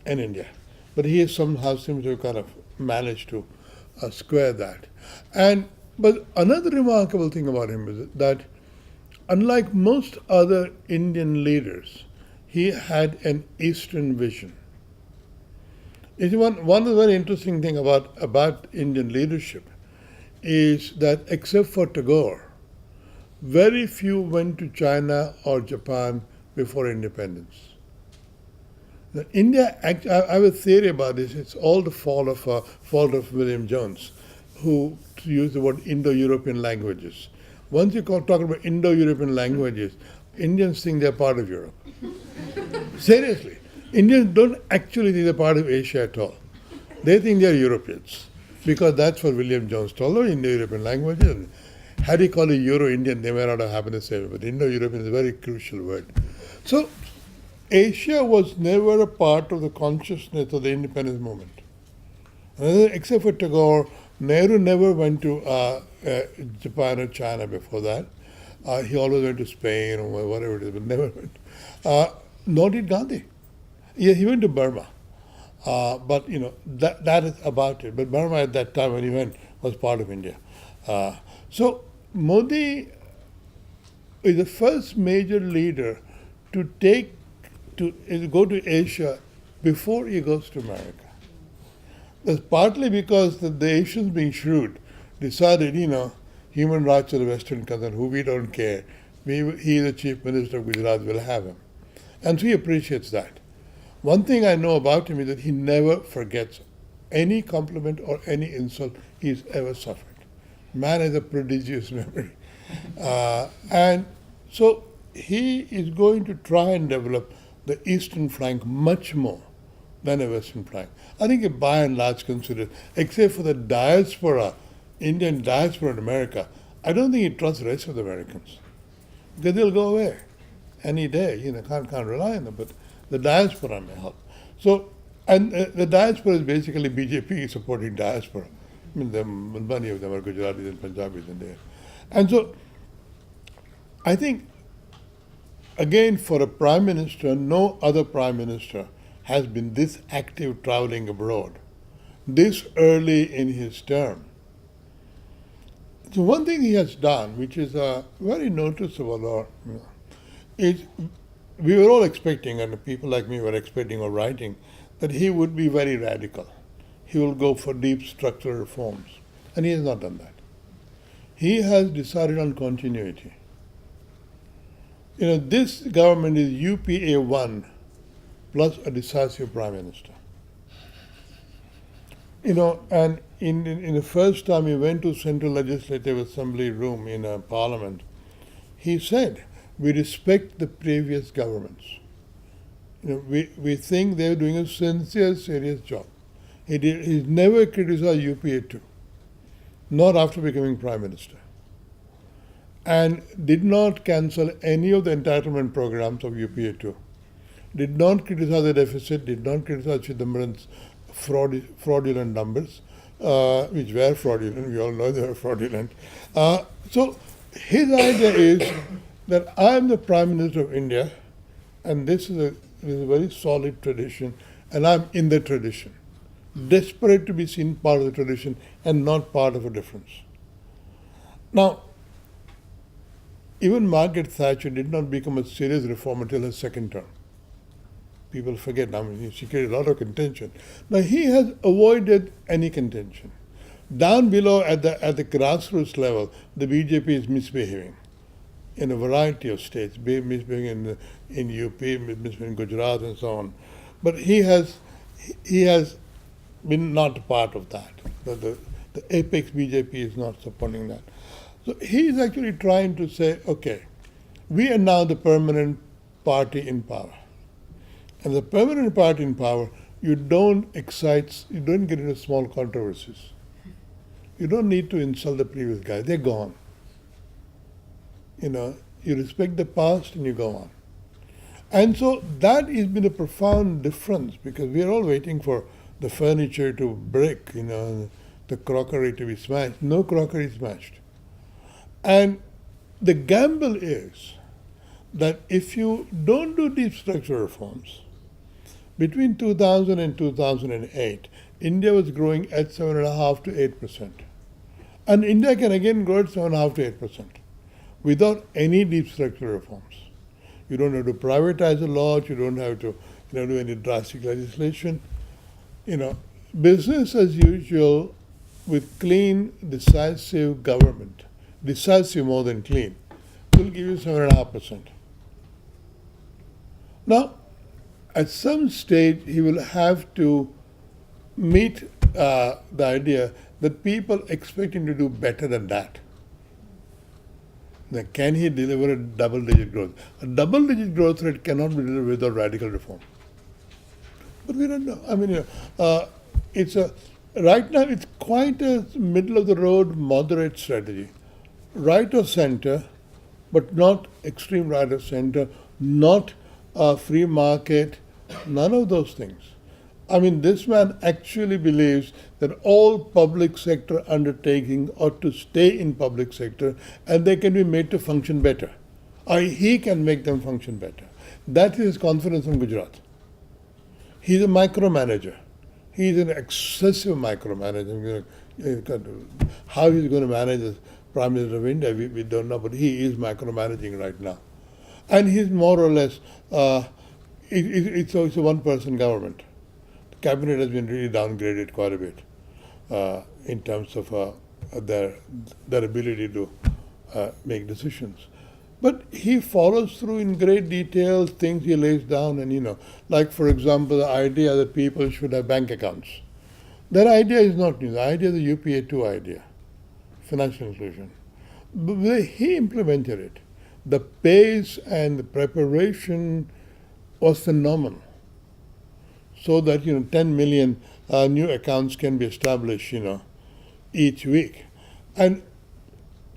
[SPEAKER 2] in India. But he somehow seems to have kind of managed to square that. But another remarkable thing about him is that, unlike most other Indian leaders, he had an Eastern vision. One of the very interesting things about Indian leadership is that, except for Tagore, very few went to China or Japan before independence. India, I have a theory about this. It's all the fault of William Jones, who used the word Indo-European languages. Once you talk about Indo-European languages, Indians think they're part of Europe. Seriously. Indians don't actually think they're part of Asia at all. They think they're Europeans because that's what William Jones told them, Indo-European languages. And had he called it Euro-Indian, they may not have happened the same way, but Indo-European is a very crucial word. So Asia was never a part of the consciousness of the independence movement. Except for Tagore, Nehru never went to Japan or China before that. He always went to Spain or whatever it is, but never went. Nor did Gandhi. Yeah, he went to Burma. But that is about it. But Burma at that time when he went was part of India. So Modi is the first major leader to go to Asia before he goes to America. That's partly because the Asians, being shrewd, decided, human rights are the Western concern, who we don't care. He, the chief minister of Gujarat, will have him. And so he appreciates that. One thing I know about him is that he never forgets any compliment or any insult he's ever suffered. Man has a prodigious memory. And so he is going to try and develop the eastern flank much more than a western flank. I think it by and large considered, except for the diaspora, Indian diaspora in America, I don't think he trusts the rest of the Americans. Because they'll go away any day. Can't rely on them, but the diaspora may help. So, and the diaspora is basically BJP supporting diaspora. I mean, many of them are Gujaratis and Punjabis in there. And so, I think, again, for a prime minister, no other prime minister has been this active traveling abroad, this early in his term. So one thing he has done, which is very noticeable, is we were all expecting, and people like me were expecting or writing, that he would be very radical. He will go for deep structural reforms. And he has not done that. He has decided on continuity. This government is UPA 1 plus a decisive prime minister. And in the first time he went to Central Legislative Assembly room in a parliament, he said, we respect the previous governments. We think they're doing a sincere, serious job. He's never criticized UPA 2, not after becoming prime minister. And did not cancel any of the entitlement programs of UPA 2. Did not criticize the deficit, did not criticize Chidambaram's fraudulent numbers, which were fraudulent, we all know they were fraudulent. So his idea is that I am the Prime Minister of India, and this is a very solid tradition, and I'm in the tradition. Desperate to be seen part of the tradition and not part of a difference. Now, even Margaret Thatcher did not become a serious reformer until her second term. People forget, she created a lot of contention. Now, he has avoided any contention. Down below at the grassroots level, the BJP is misbehaving in a variety of states, misbehaving in UP, misbehaving in Gujarat and so on. But he has been not a part of that. The apex BJP is not supporting that. So he is actually trying to say, okay, we are now the permanent party in power. And the permanent party in power, you don't get into small controversies. You don't need to insult the previous guy. They're gone. You respect the past and you go on. And so that has been a profound difference because we are all waiting for the furniture to break, the crockery to be smashed. No crockery smashed. And the gamble is that if you don't do deep structural reforms, between 2000 and 2008, India was growing at 7.5% to 8%. And India can again grow at 7.5% to 8% without any deep structural reforms. You don't have to privatize a lot, you don't have to do any drastic legislation. Business as usual with clean, decisive government, decisive more than clean, will give you 7.5%. Now, at some stage, he will have to meet the idea that people expect him to do better than that. Now, can he deliver a double-digit growth? A double-digit growth rate cannot be delivered without radical reform. But we don't know. I mean, it's a right now. It's quite a middle of the road, moderate strategy, right of center, but not extreme right of center, not free market, none of those things. I mean, this man actually believes that all public sector undertakings ought to stay in public sector and they can be made to function better. Or he can make them function better. That is his confidence in Gujarat. He's a micromanager. He's an excessive micromanager. How he's going to manage as Prime Minister of India, we don't know, but he is micromanaging right now. And he's more or less, it's a one-person government. The cabinet has been really downgraded quite a bit in terms of their ability to make decisions. But he follows through in great detail things he lays down, and like for example, the idea that people should have bank accounts. That idea is not new. The idea is the UPA2 idea, financial inclusion. But he implemented it. The pace and the preparation was phenomenal. So that 10 million new accounts can be established, each week, and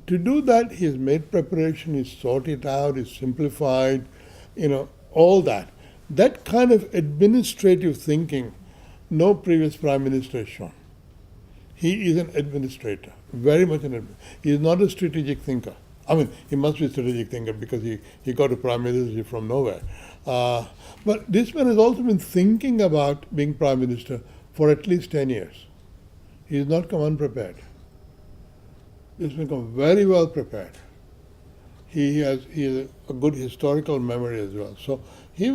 [SPEAKER 2] to do that, he's made preparation, he's sorted out, he's simplified, all that. That kind of administrative thinking, no previous prime minister has shown. He is an administrator, very much an administrator. He is not a strategic thinker. I mean, he must be a strategic thinker because he got a prime minister from nowhere. But this man has also been thinking about being prime minister for at least 10 years. He has not come unprepared. He's become very well prepared. He has a good historical memory as well. So he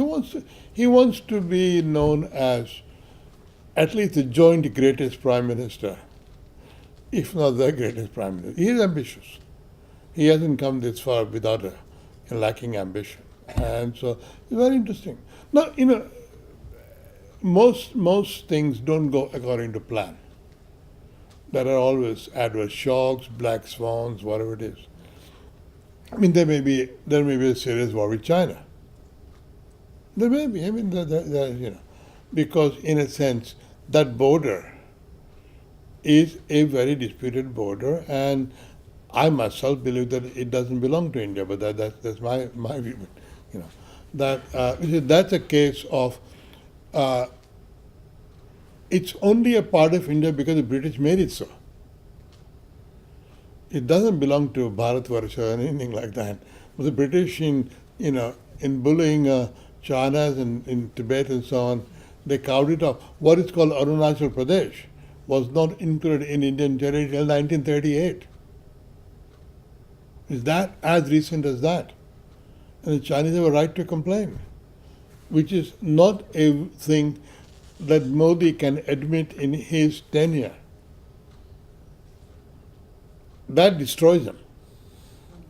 [SPEAKER 2] wants to be known as at least the joint greatest prime minister, if not the greatest prime minister. He is ambitious. He hasn't come this far without lacking ambition, and so it's very interesting. Now most things don't go according to plan. There are always adverse shocks, black swans, whatever it is. I mean, there may be a serious war with China. There may be. I mean, because in a sense, that border is a very disputed border, and I myself believe that it doesn't belong to India. But that's my view. That's a case of. It's only a part of India because the British made it so. It doesn't belong to Bharatvarsha or anything like that. But the British, in bullying China and in Tibet and so on, they carved it off. What is called Arunachal Pradesh was not included in Indian territory until 1938. Is that as recent as that? And the Chinese have a right to complain, which is not a thing that Modi can admit in his tenure. That destroys him.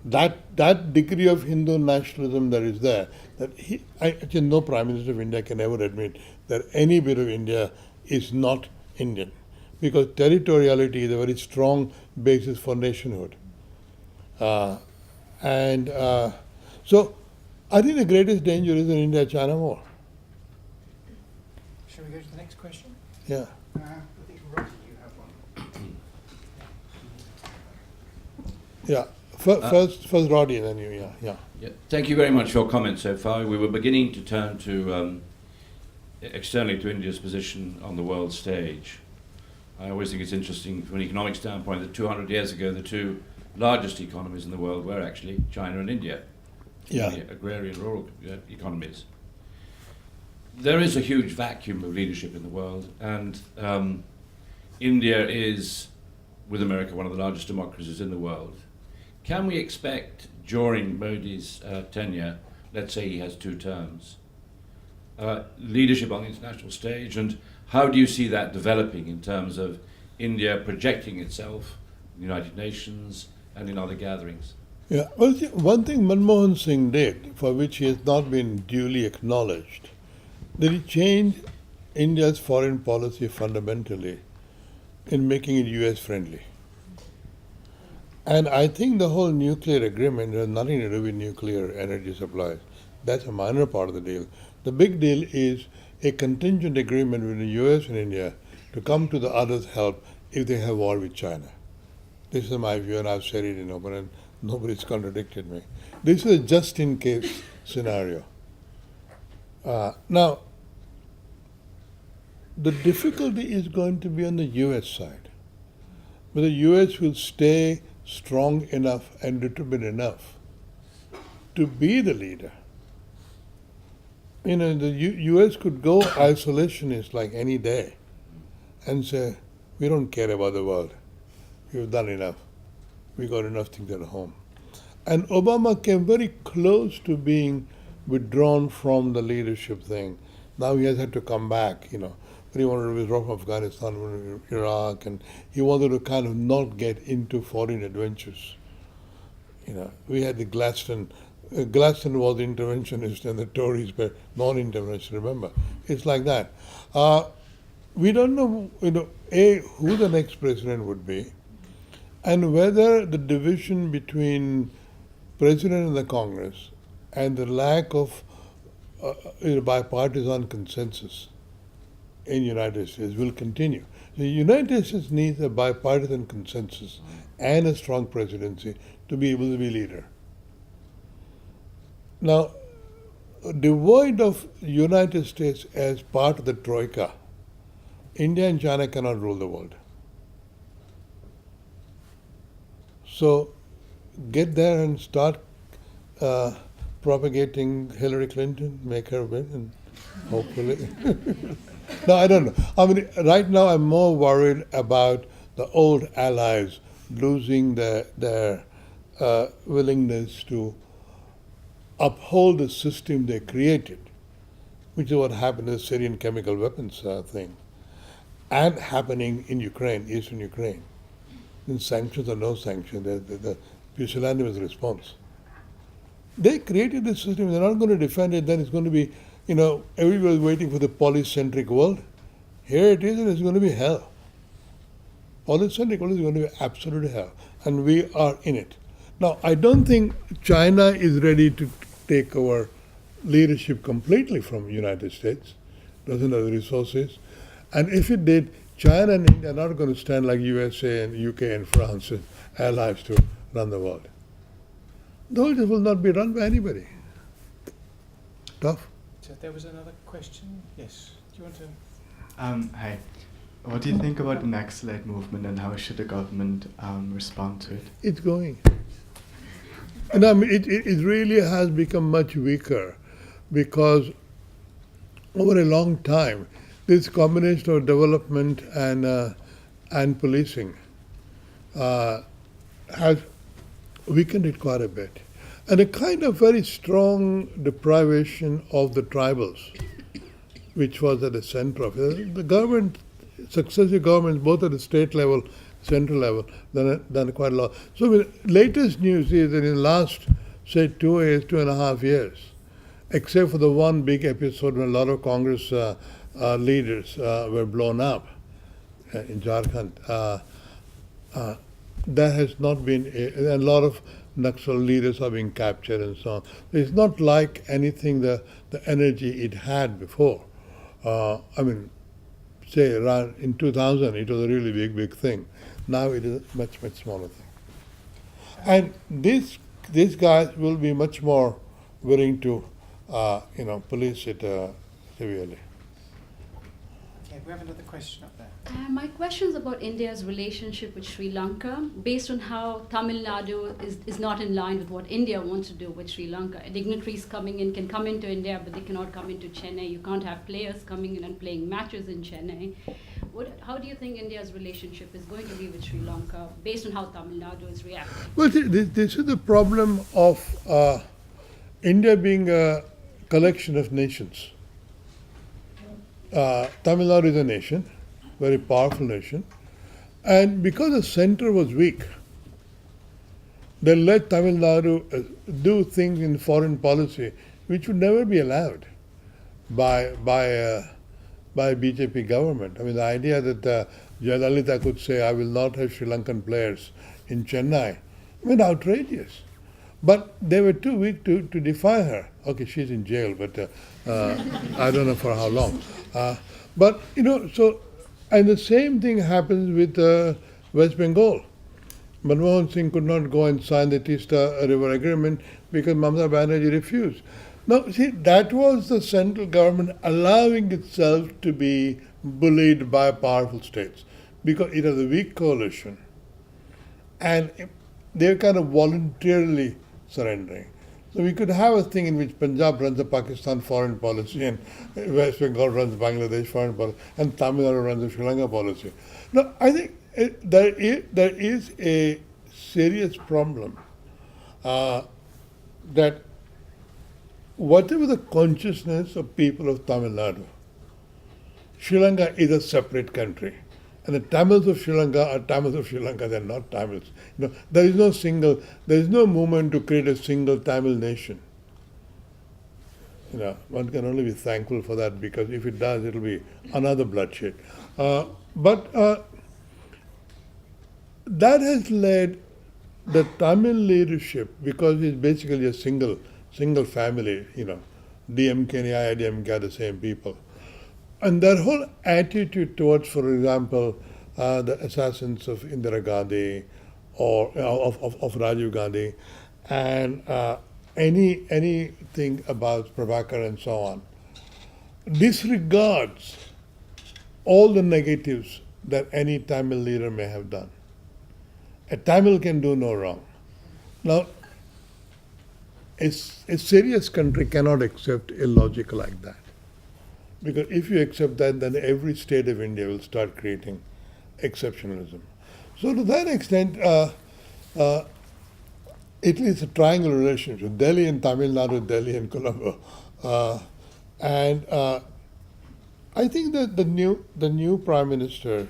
[SPEAKER 2] That degree of Hindu nationalism that is there, actually no Prime Minister of India can ever admit that any bit of India is not Indian, because territoriality is a very strong basis for nationhood. So I think the greatest danger is an India-China war.
[SPEAKER 1] Shall we go to the next question?
[SPEAKER 2] Yeah.
[SPEAKER 1] I think Roger, you have one.
[SPEAKER 2] Yeah. First Roddy, then you. Yeah.
[SPEAKER 8] Thank you very much for your comments so far. We were beginning to turn to externally to India's position on the world stage. I always think it's interesting from an economic standpoint that 200 years ago the two largest economies in the world were actually China and India.
[SPEAKER 2] Yeah.
[SPEAKER 8] The agrarian rural economies. There is a huge vacuum of leadership in the world, and India is, with America, one of the largest democracies in the world. Can we expect during Modi's tenure, let's say he has 2 terms, leadership on the international stage, and how do you see that developing in terms of India projecting itself in the United Nations and in other gatherings?
[SPEAKER 2] Yeah. Well, one thing Manmohan Singh did, for which he has not been duly acknowledged, that he changed India's foreign policy fundamentally in making it US friendly. And I think the whole nuclear agreement has nothing to do with nuclear energy supplies. That's a minor part of the deal. The big deal is a contingent agreement between the US and India to come to the other's help if they have war with China. This is my view, and I've said it in open, and nobody's contradicted me. This is a just-in-case scenario. Now, the difficulty is going to be on the US side. Whether the US will stay strong enough and determined enough to be the leader. You know, the US could go isolationist like any day and say, we don't care about the world. We've done enough. We got enough things at home. And Obama came very close to being withdrawn from the leadership thing. Now he has had to come back, you know. But he wanted to withdraw from Afghanistan, Iraq, and he wanted to kind of not get into foreign adventures. You know, we had the Gladstone. Gladstone was the interventionist and the Tories were non-interventionist, remember? It's like that. We don't know, you know, who the next president would be, and whether the division between president and the Congress and the lack of bipartisan consensus in the United States will continue. The United States needs a bipartisan consensus and a strong presidency to be able to be leader. Now, devoid of United States as part of the Troika, India and China cannot rule the world. So get there and start propagating Hillary Clinton, make her win, and hopefully. No, I don't know. I mean, right now I'm more worried about the old allies losing their willingness to uphold the system they created, which is what happened to the Syrian chemical weapons thing, and happening in Ukraine, eastern Ukraine. In sanctions or no sanctions, the pusillanimous response. They created this system, they're not going to defend it, then it's going to be, you know, everybody's waiting for the polycentric world. Here it is, and it's going to be hell. Polycentric world is going to be absolute hell, and we are in it. Now, I don't think China is ready to take over leadership completely from the United States, doesn't have the resources. And if it did, China and India are not going to stand like USA and UK and France and allies to run the world. The world will not be run by anybody. Tough.
[SPEAKER 1] So there was another question. Yes. Do you want to?
[SPEAKER 9] Hi. What do you think about the Naxalite movement, and how should the government respond to it?
[SPEAKER 2] It's going. And I mean, it really has become much weaker because over a long time, this combination of development and policing has weakened it quite a bit. And a kind of very strong deprivation of the tribals, which was at the center of it. The government, successive governments, both at the state level, central level, done quite a lot. So the latest news is that in the last, say, 2.5 years, except for the one big episode when a lot of Congress leaders were blown up in Jharkhand, there has not been, a lot of Naxal leaders are being captured and so on. It's not like anything the energy it had before. I mean, say around in 2000, it was a really big thing. Now it is a much smaller thing. And these guys will be much more willing to, police it severely.
[SPEAKER 1] Okay, we have another question up there.
[SPEAKER 10] My question is about India's relationship with Sri Lanka, based on how Tamil Nadu is not in line with what India wants to do with Sri Lanka. Dignitaries can come into India, but they cannot come into Chennai. You can't have players coming in and playing matches in Chennai. How do you think India's relationship is going to be with Sri Lanka, based on how Tamil Nadu is reacting?
[SPEAKER 2] Well, this is the problem of India being a collection of nations. Tamil Nadu is a nation, very powerful nation, and because the center was weak, they let Tamil Nadu do things in foreign policy which would never be allowed by BJP government. I mean, the idea that Jayalalitha could say, I will not have Sri Lankan players in Chennai, I mean, outrageous. But they were too weak to defy her. Okay, she's in jail, but I don't know for how long. But, so, and the same thing happens with West Bengal. Manmohan Singh could not go and sign the Tista River Agreement because Mamata Banerjee refused. Now, see, that was the central government allowing itself to be bullied by powerful states because it was a weak coalition. And they were kind of voluntarily surrendering. So we could have a thing in which Punjab runs the Pakistan foreign policy and West Bengal runs Bangladesh foreign policy and Tamil Nadu runs the Sri Lanka policy. Now, I think there is a serious problem that whatever the consciousness of people of Tamil Nadu, Sri Lanka is a separate country. And the Tamils of Sri Lanka are Tamils of Sri Lanka, they're not Tamils. There is no movement to create a single Tamil nation. One can only be thankful for that because if it does, it'll be another bloodshed. But that has led the Tamil leadership, because it's basically a single family, DMK and AIDMK are the same people. And their whole attitude towards, for example, the assassins of Indira Gandhi or of Rajiv Gandhi, and anything about Prabhakar and so on, disregards all the negatives that any Tamil leader may have done. A Tamil can do no wrong. Now, a serious country cannot accept a logic like that. Because if you accept that, then every state of India will start creating exceptionalism. So to that extent, Italy is a triangle relationship, Delhi and Tamil Nadu, Delhi and Colombo. And I think that the new Prime Minister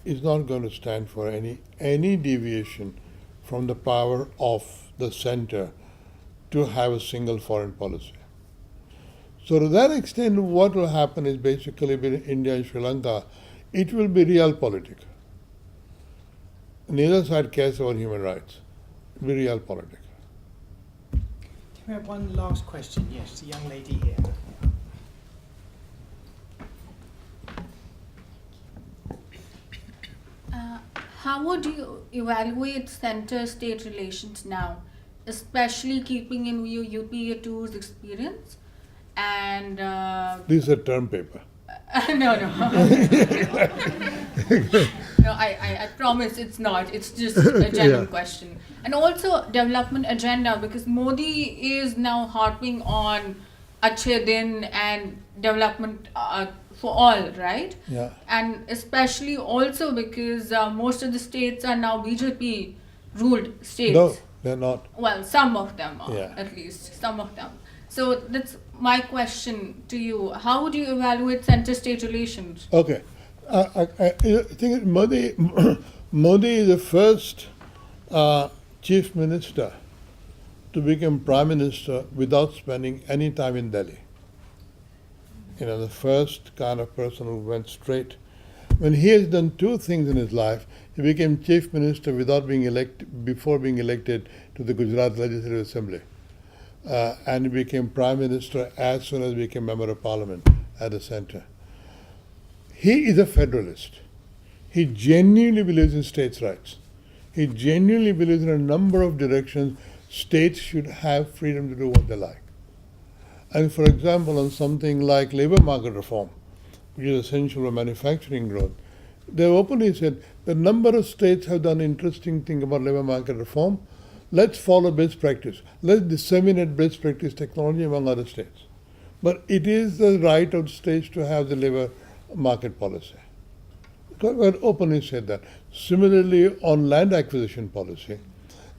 [SPEAKER 2] is not going to stand for any deviation from the power of the center to have a single foreign policy. So to that extent, what will happen is basically with India and Sri Lanka, it will be realpolitik. Neither side cares about human rights. It will be realpolitik.
[SPEAKER 1] Can we have one last question? Yes, the young lady here.
[SPEAKER 11] How would you evaluate center-state relations now, especially keeping in view UPA 2's experience? And
[SPEAKER 2] this is a term paper.
[SPEAKER 11] No. No, I promise it's not. It's just a genuine question. And also development agenda, because Modi is now harping on Achhe Din and development for all, right?
[SPEAKER 2] Yeah.
[SPEAKER 11] And especially also because most of the states are now BJP ruled states.
[SPEAKER 2] No, they're not.
[SPEAKER 11] Well, some of them are,
[SPEAKER 2] Yeah.
[SPEAKER 11] at least some of them. So that's my question to you. How would you evaluate center-state relations?
[SPEAKER 2] Okay. I think Modi is the first chief minister to become prime minister without spending any time in Delhi. The first kind of person who went straight. When he has done two things in his life, he became chief minister before being elected to the Gujarat Legislative Assembly. And he became prime minister as soon as he became member of parliament at the center. He is a federalist. He genuinely believes in states' rights. He genuinely believes in a number of directions states should have freedom to do what they like. And for example, on something like labor market reform, which is essential for manufacturing growth, they openly said the number of states have done interesting thing about labor market reform. Let's follow best practice. Let's disseminate best practice technology among other states. But it is the right of states to have the labor market policy. God openly said that. Similarly, on land acquisition policy,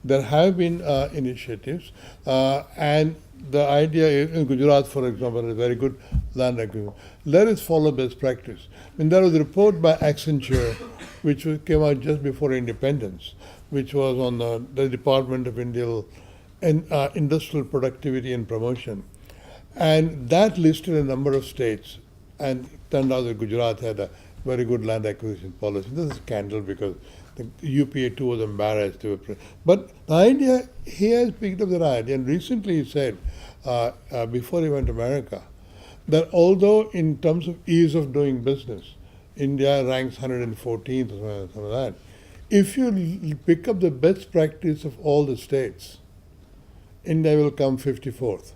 [SPEAKER 2] there have been initiatives, and the idea in Gujarat, for example, is very good land acquisition. Let us follow best practice. There was a report by Accenture, which came out just before independence, which was on the Department of Industrial Productivity and Promotion. And that listed a number of states, and it turned out that Gujarat had a very good land acquisition policy. This is a scandal because The UPA too was embarrassed. But the idea, he has picked up that idea, and recently he said, before he went to America, that although in terms of ease of doing business, India ranks 114th or something like that, if you pick up the best practice of all the states, India will come 54th.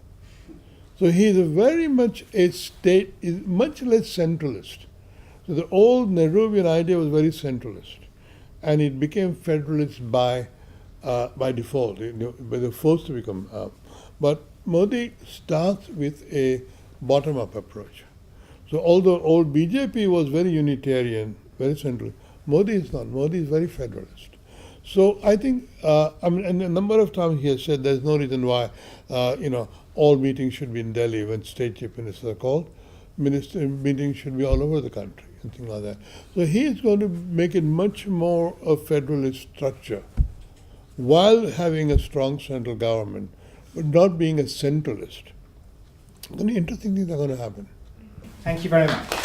[SPEAKER 2] So he is very much a state, is much less centralist. So the old Nehruvian idea was very centralist, and it became federalist by default. They were forced to become. But Modi starts with a bottom-up approach. So although old BJP was very unitarian, very central, Modi is not. Modi is very federalist. So I think, and a number of times he has said there's no reason why, all meetings should be in Delhi when state chief ministers are called. Minister meetings should be all over the country and things like that. So he is going to make it much more a federalist structure while having a strong central government, but not being a centralist. Then interesting things are going to happen.
[SPEAKER 1] Thank you very much.